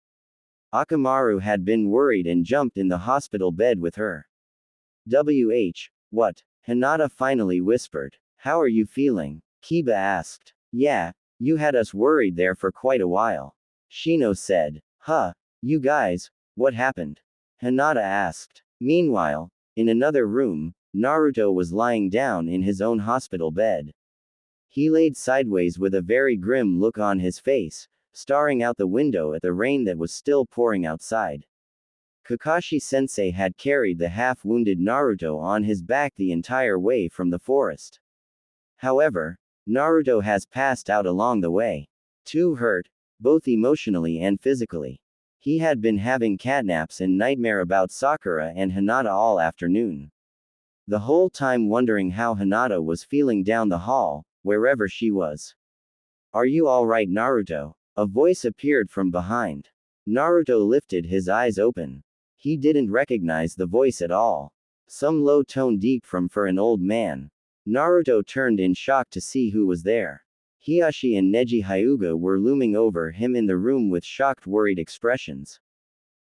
Akamaru had been worried and jumped in the hospital bed with her. What? Hinata finally whispered. How are you feeling? Kiba asked. Yeah, You had us worried there for quite a while. Shino said. Huh, you guys, what happened? Hinata asked. Meanwhile, in another room, Naruto was lying down in his own hospital bed. He laid sideways with a very grim look on his face, staring out the window at the rain that was still pouring outside. Kakashi-sensei had carried the half-wounded Naruto on his back the entire way from the forest. However, Naruto has passed out along the way. Too hurt, both emotionally and physically. He had been having catnaps and nightmare about Sakura and Hinata all afternoon. The whole time wondering how Hinata was feeling down the hall, wherever she was. Are you alright, Naruto? A voice appeared from behind. Naruto lifted his eyes open. He didn't recognize the voice at all. Some low tone deep from for an old man. Naruto turned in shock to see who was there. Hiashi and Neji Hyuga were looming over him in the room with shocked, worried expressions.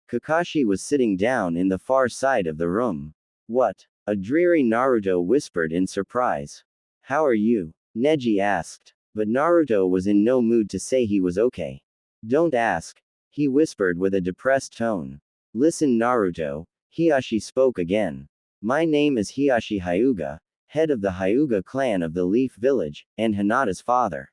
Kakashi was sitting down in the far side of the room. What? A dreary Naruto whispered in surprise. How are you? Neji asked. But Naruto was in no mood to say he was okay. Don't ask, he whispered with a depressed tone. Listen, Naruto, Hiashi spoke again. My name is Hiashi Hyuga, head of the Hyuga clan of the Leaf Village, and Hinata's father.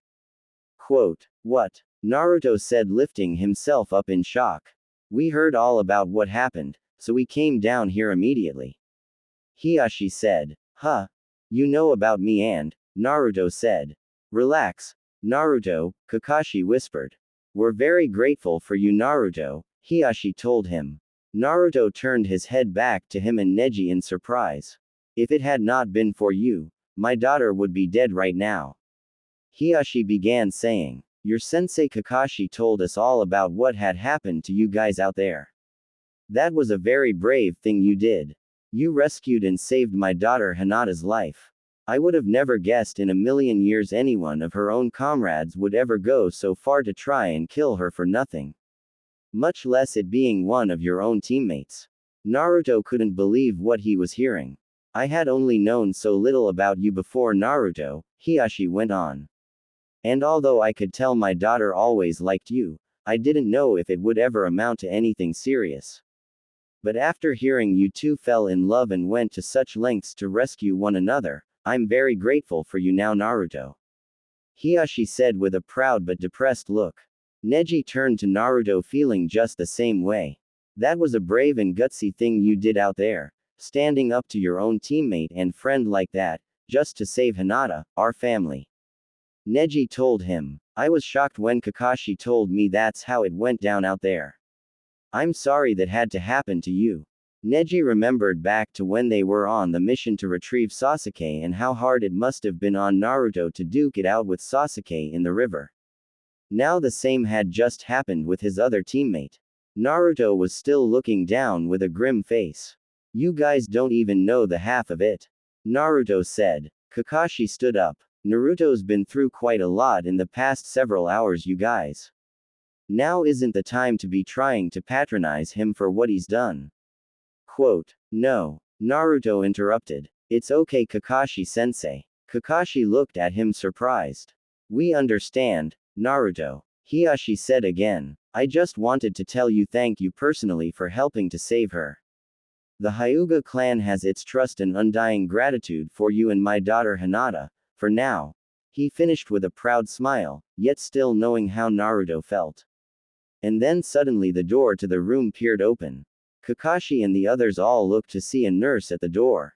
Quote, what? Naruto said, lifting himself up in shock. We heard all about what happened, so we came down here immediately. Hiashi said. Huh? You know about me and, Naruto said. Relax, Naruto, Kakashi whispered. We're very grateful for you, Naruto, Hiashi told him. Naruto turned his head back to him and Neji in surprise. If it had not been for you, my daughter would be dead right now. Hiashi began saying. Your sensei Kakashi told us all about what had happened to you guys out there. That was a very brave thing you did. You rescued and saved my daughter Hinata's life. I would have never guessed in a million years anyone of her own comrades would ever go so far to try and kill her for nothing. Much less it being one of your own teammates. Naruto couldn't believe what he was hearing. I had only known so little about you before, Naruto, Hiashi went on. And although I could tell my daughter always liked you, I didn't know if it would ever amount to anything serious. But after hearing you two fell in love and went to such lengths to rescue one another, I'm very grateful for you now, Naruto. Hiashi said with a proud but depressed look. Neji turned to Naruto feeling just the same way. That was a brave and gutsy thing you did out there, standing up to your own teammate and friend like that, just to save Hinata, our family. Neji told him. I was shocked when Kakashi told me that's how it went down out there. I'm sorry that had to happen to you. Neji remembered back to when they were on the mission to retrieve Sasuke and how hard it must have been on Naruto to duke it out with Sasuke in the river. Now the same had just happened with his other teammate. Naruto was still looking down with a grim face. You guys don't even know the half of it. Naruto said. Kakashi stood up. Naruto's been through quite a lot in the past several hours, you guys. Now isn't the time to be trying to patronize him for what he's done. Quote, no, Naruto interrupted. It's okay, Kakashi-sensei. Kakashi looked at him surprised. We understand, Naruto. Hiashi said again. I just wanted to tell you thank you personally for helping to save her. The Hyuga clan has its trust and undying gratitude for you and my daughter Hinata, for now. He finished with a proud smile, yet still knowing how Naruto felt. And then suddenly the door to the room peered open. Kakashi and the others all looked to see a nurse at the door.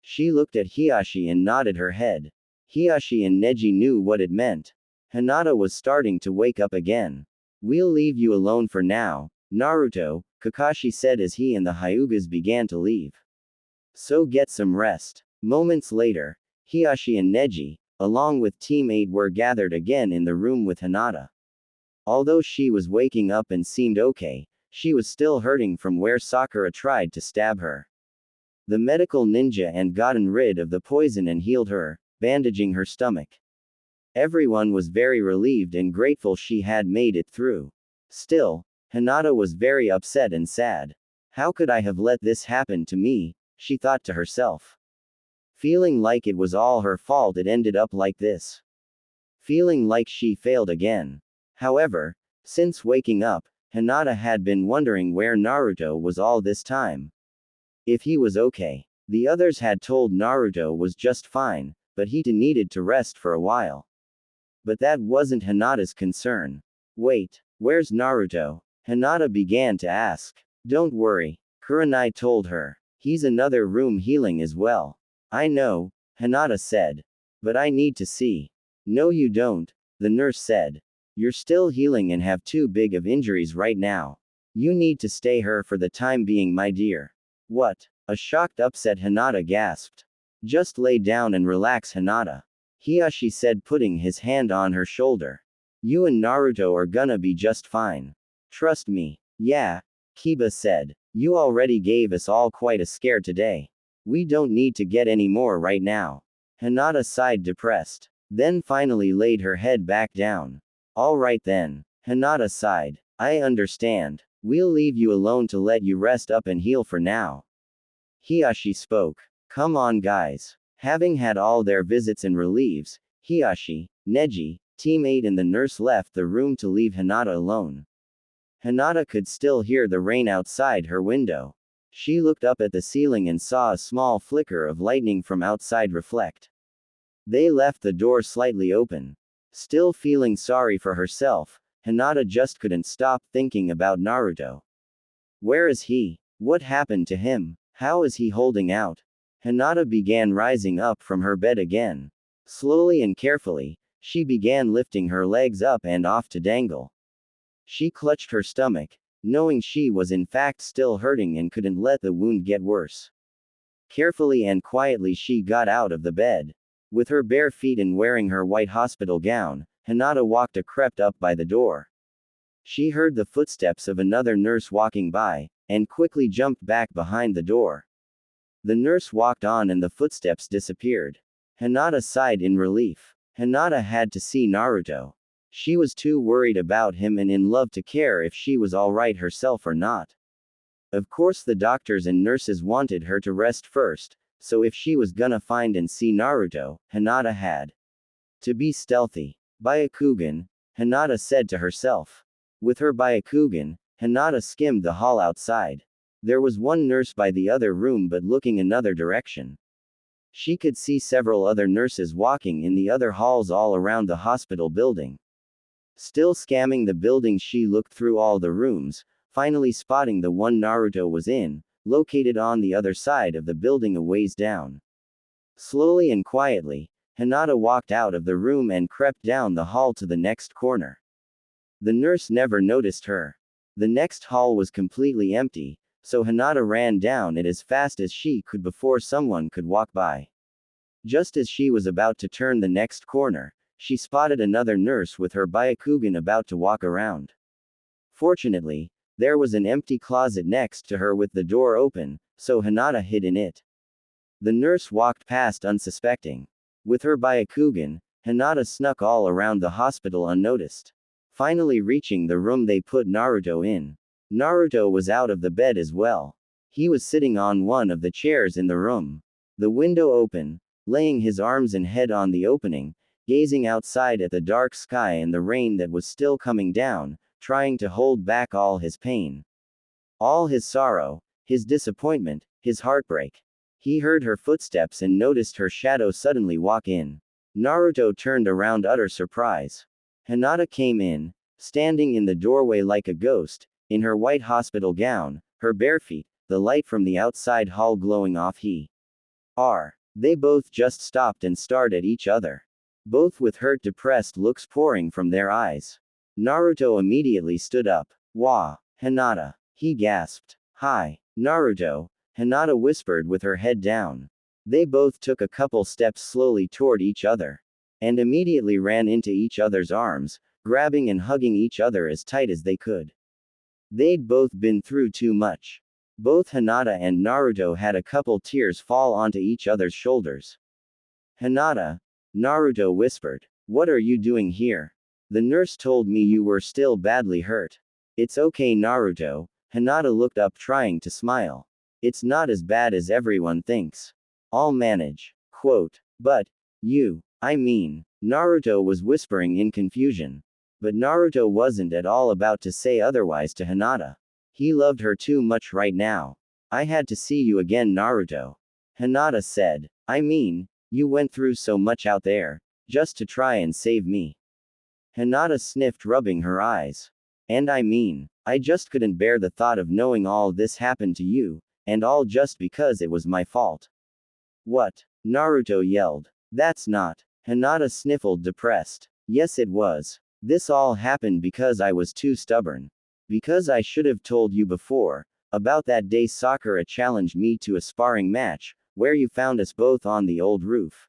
She looked at Hiashi and nodded her head. Hiashi and Neji knew what it meant. Hinata was starting to wake up again. We'll leave you alone for now, Naruto, Kakashi said as he and the Hyugas began to leave. So get some rest. Moments later, Hiashi and Neji, along with Team 8, were gathered again in the room with Hinata. Although she was waking up and seemed okay, she was still hurting from where Sakura tried to stab her. The medical ninja and gotten rid of the poison and healed her, bandaging her stomach. Everyone was very relieved and grateful she had made it through. Still, Hinata was very upset and sad. How could I have let this happen to me, she thought to herself. Feeling like it was all her fault it ended up like this. feeling like she failed again. However, since waking up, Hinata had been wondering where Naruto was all this time. If he was okay. The others had told Naruto was just fine, but he needed to rest for a while. But that wasn't Hinata's concern. Wait, where's Naruto? Hinata began to ask. Don't worry, Kurenai told her. He's another room healing as well. I know, Hinata said. But I need to see. No you don't, the nurse said. You're still healing and have too big of injuries right now. You need to stay here for the time being, my dear. What? A shocked, upset Hinata gasped. Just lay down and relax, Hinata. Hiashi said, putting his hand on her shoulder. You and Naruto are gonna be just fine. Trust me. Yeah, Kiba said. You already gave us all quite a scare today. We don't need to get any more right now. Hinata sighed, depressed. Then finally laid her head back down. All right then. Hinata sighed. I understand. We'll leave you alone to let you rest up and heal for now. Hiashi spoke. Come on guys. Having had all their visits and relieves, Hiashi, Neji, Team 8 and the nurse left the room to leave Hinata alone. Hinata could still hear the rain outside her window. She looked up at the ceiling and saw a small flicker of lightning from outside reflect. They left the door slightly open. Still feeling sorry for herself, Hinata just couldn't stop thinking about Naruto. Where is he? What happened to him? How is he holding out? Hinata began rising up from her bed again. Slowly and carefully, she began lifting her legs up and off to dangle. She clutched her stomach, knowing she was in fact still hurting and couldn't let the wound get worse. Carefully and quietly she got out of the bed. With her bare feet and wearing her white hospital gown, Hinata walked and crept up by the door. She heard the footsteps of another nurse walking by, and quickly jumped back behind the door. The nurse walked on and the footsteps disappeared. Hinata sighed in relief. Hinata had to see Naruto. She was too worried about him and in love to care if she was alright herself or not. Of course the doctors and nurses wanted her to rest first, so if she was gonna find and see Naruto, Hinata had to be stealthy. Byakugan, Hinata said to herself. With her Byakugan, Hinata skimmed the hall outside. There was one nurse by the other room but looking another direction. She could see several other nurses walking in the other halls all around the hospital building. Still scamming the building, she looked through all the rooms, finally spotting the one Naruto was in, located on the other side of the building a ways down. Slowly and quietly, Hinata walked out of the room and crept down the hall to the next corner. The nurse never noticed her. The next hall was completely empty, so Hinata ran down it as fast as she could before someone could walk by. Just as she was about to turn the next corner, she spotted another nurse with her Byakugan about to walk around. Fortunately, there was an empty closet next to her with the door open, so Hinata hid in it. The nurse walked past unsuspecting. With her Byakugan, Hinata snuck all around the hospital unnoticed. Finally reaching the room they put Naruto in. Naruto was out of the bed as well. He was sitting on one of the chairs in the room. The window open, laying his arms and head on the opening, gazing outside at the dark sky and the rain that was still coming down, trying to hold back all his pain. All his sorrow, his disappointment, his heartbreak. He heard her footsteps and noticed her shadow suddenly walk in. Naruto turned around utter surprise. Hinata came in, standing in the doorway like a ghost, in her white hospital gown, her bare feet, the light from the outside hall glowing off her. They both just stopped and stared at each other. Both with hurt, depressed looks pouring from their eyes. Naruto immediately stood up. Wah, Hinata. He gasped. Hi, Naruto, Hinata whispered with her head down. They both took a couple steps slowly toward each other. And immediately ran into each other's arms, grabbing and hugging each other as tight as they could. They'd both been through too much. Both Hinata and Naruto had a couple tears fall onto each other's shoulders. Hinata, Naruto whispered. What are you doing here? The nurse told me you were still badly hurt. It's okay, Naruto. Hinata looked up trying to smile. It's not as bad as everyone thinks. I'll manage. Quote. But, Naruto was whispering in confusion. But Naruto wasn't at all about to say otherwise to Hinata. He loved her too much right now. I had to see you again, Naruto. Hinata said. You went through so much out there, just to try and save me. Hinata sniffed, rubbing her eyes. And I just couldn't bear the thought of knowing all this happened to you, and all just because it was my fault. What? Naruto yelled. That's not. Hinata sniffled, depressed. Yes, it was. This all happened because I was too stubborn. Because I should have told you before, about that day Sakura challenged me to a sparring match, where you found us both on the old roof.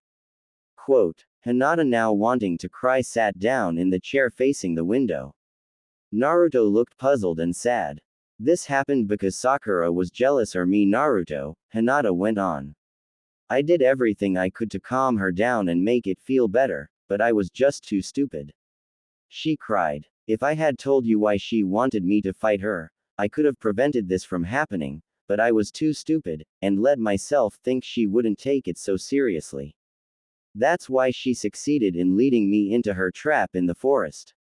Quote. Hinata, now wanting to cry, sat down in the chair facing the window. Naruto looked puzzled and sad. This happened because Sakura was jealous of me, Naruto, Hinata went on. I did everything I could to calm her down and make it feel better, but I was just too stupid. She cried. If I had told you why she wanted me to fight her, I could have prevented this from happening, but I was too stupid, and let myself think she wouldn't take it so seriously. That's why she succeeded in leading me into her trap in the forest.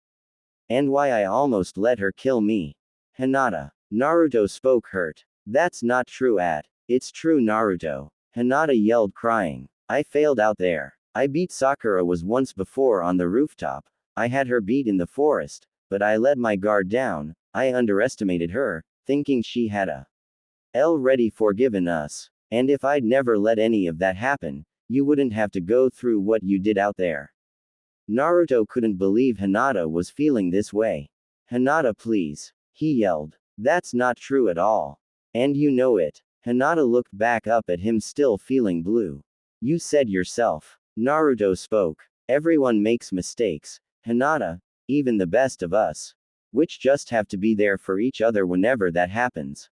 And why I almost let her kill me. Hinata. Naruto spoke hurt. That's not true. It's true, Naruto. Hinata yelled, crying. I failed out there. I beat Sakura was once before on the rooftop. I had her beat in the forest, but I let my guard down. I underestimated her, thinking she had already forgiven us. And if I'd never let any of that happen, you wouldn't have to go through what you did out there. Naruto couldn't believe Hinata was feeling this way. Hinata, please. He yelled. That's not true at all. And you know it. Hinata looked back up at him, still feeling blue. You said yourself. Naruto spoke. Everyone makes mistakes, Hinata, even the best of us. Which just have to be there for each other whenever that happens.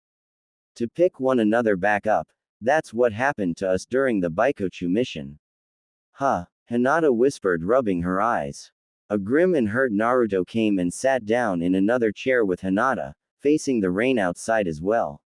To pick one another back up. That's what happened to us during the Baikochu mission. Huh, Hinata whispered, rubbing her eyes. A grim and hurt Naruto came and sat down in another chair with Hinata, facing the rain outside as well.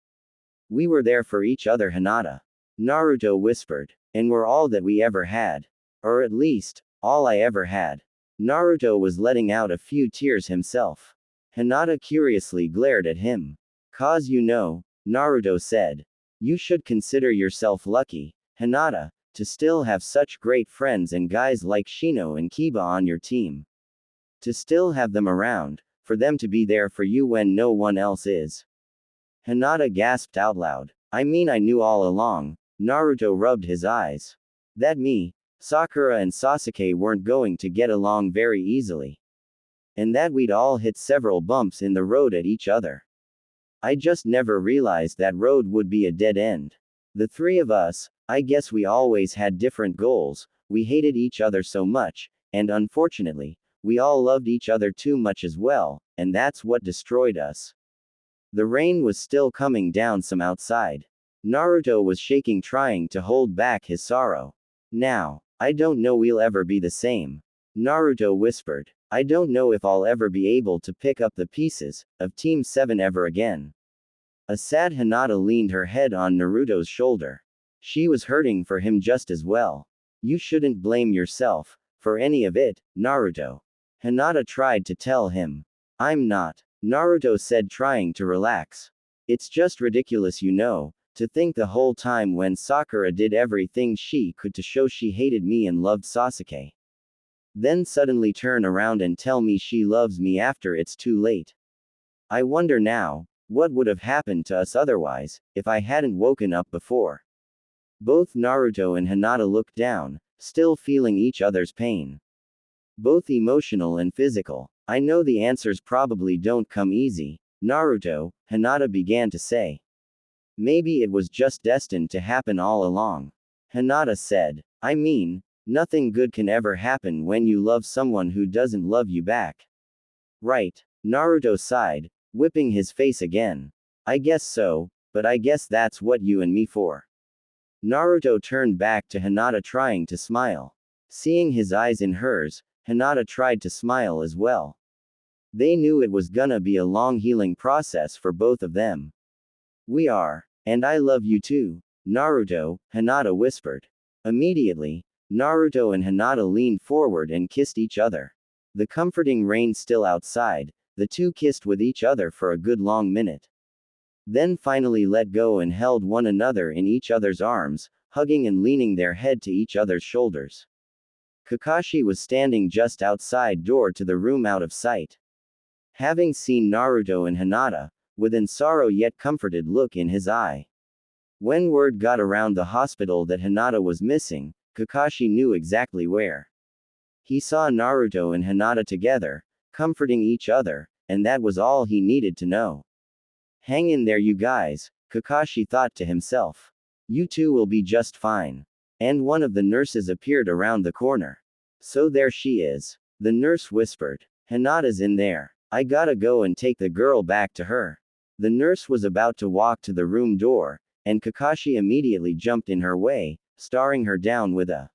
We were there for each other, Hinata. Naruto whispered. And we're all that we ever had. Or at least, all I ever had. Naruto was letting out a few tears himself. Hinata curiously glared at him. Cause you know, Naruto said. You should consider yourself lucky, Hinata, to still have such great friends and guys like Shino and Kiba on your team. To still have them around, for them to be there for you when no one else is. Hinata gasped out loud. I knew all along. Naruto rubbed his eyes. That Sakura and Sasuke weren't going to get along very easily. And that we'd all hit several bumps in the road at each other. I just never realized that road would be a dead end. The three of us, I guess we always had different goals, we hated each other so much, and unfortunately, we all loved each other too much as well, and that's what destroyed us. The rain was still coming down some outside. Naruto was shaking, trying to hold back his sorrow. Now, I don't know we'll ever be the same. Naruto whispered. I don't know if I'll ever be able to pick up the pieces of Team 7 ever again. A sad Hinata leaned her head on Naruto's shoulder. She was hurting for him just as well. You shouldn't blame yourself for any of it, Naruto. Hinata tried to tell him. I'm not, Naruto said, trying to relax. It's just ridiculous, to think the whole time when Sakura did everything she could to show she hated me and loved Sasuke. Then suddenly turn around and tell me she loves me after it's too late. I wonder now, what would have happened to us otherwise, if I hadn't woken up before. Both Naruto and Hinata looked down, still feeling each other's pain. Both emotional and physical. I know the answers probably don't come easy, Naruto, Hinata began to say. Maybe it was just destined to happen all along. Hinata said. Nothing good can ever happen when you love someone who doesn't love you back. Right. Naruto sighed, whipping his face again. I guess so, but I guess that's what you and me for. Naruto turned back to Hinata, trying to smile. Seeing his eyes in hers, Hinata tried to smile as well. They knew it was gonna be a long healing process for both of them. We are. And I love you too, Naruto, Hinata whispered. Immediately, Naruto and Hinata leaned forward and kissed each other. The comforting rain still outside, the two kissed with each other for a good long minute. Then finally let go and held one another in each other's arms, hugging and leaning their head to each other's shoulders. Kakashi was standing just outside door to the room out of sight. Having seen Naruto and Hinata, with an sorrow yet comforted look in his eye. When word got around the hospital that Hinata was missing, Kakashi knew exactly where. He saw Naruto and Hinata together, comforting each other, and that was all he needed to know. Hang in there you guys, Kakashi thought to himself. You two will be just fine. And one of the nurses appeared around the corner. So there she is. The nurse whispered. Hinata's in there. I gotta go and take the girl back to her. The nurse was about to walk to the room door, and Kakashi immediately jumped in her way, staring her down with a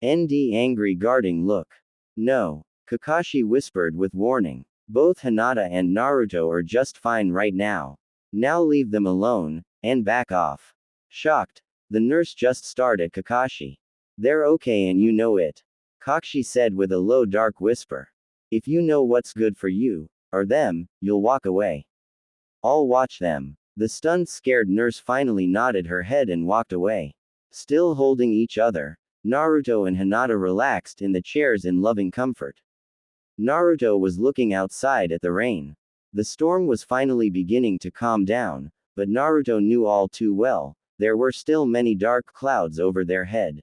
angry guarding look. No, Kakashi whispered with warning. Both Hinata and Naruto are just fine right now. Now leave them alone, and back off. Shocked, the nurse just stared at Kakashi. They're okay and you know it. Kakashi said with a low dark whisper. If you know what's good for you, or them, you'll walk away. I'll watch them. The stunned scared nurse finally nodded her head and walked away. Still holding each other, Naruto and Hinata relaxed in the chairs in loving comfort. Naruto was looking outside at the rain. The storm was finally beginning to calm down, but Naruto knew all too well, there were still many dark clouds over their head.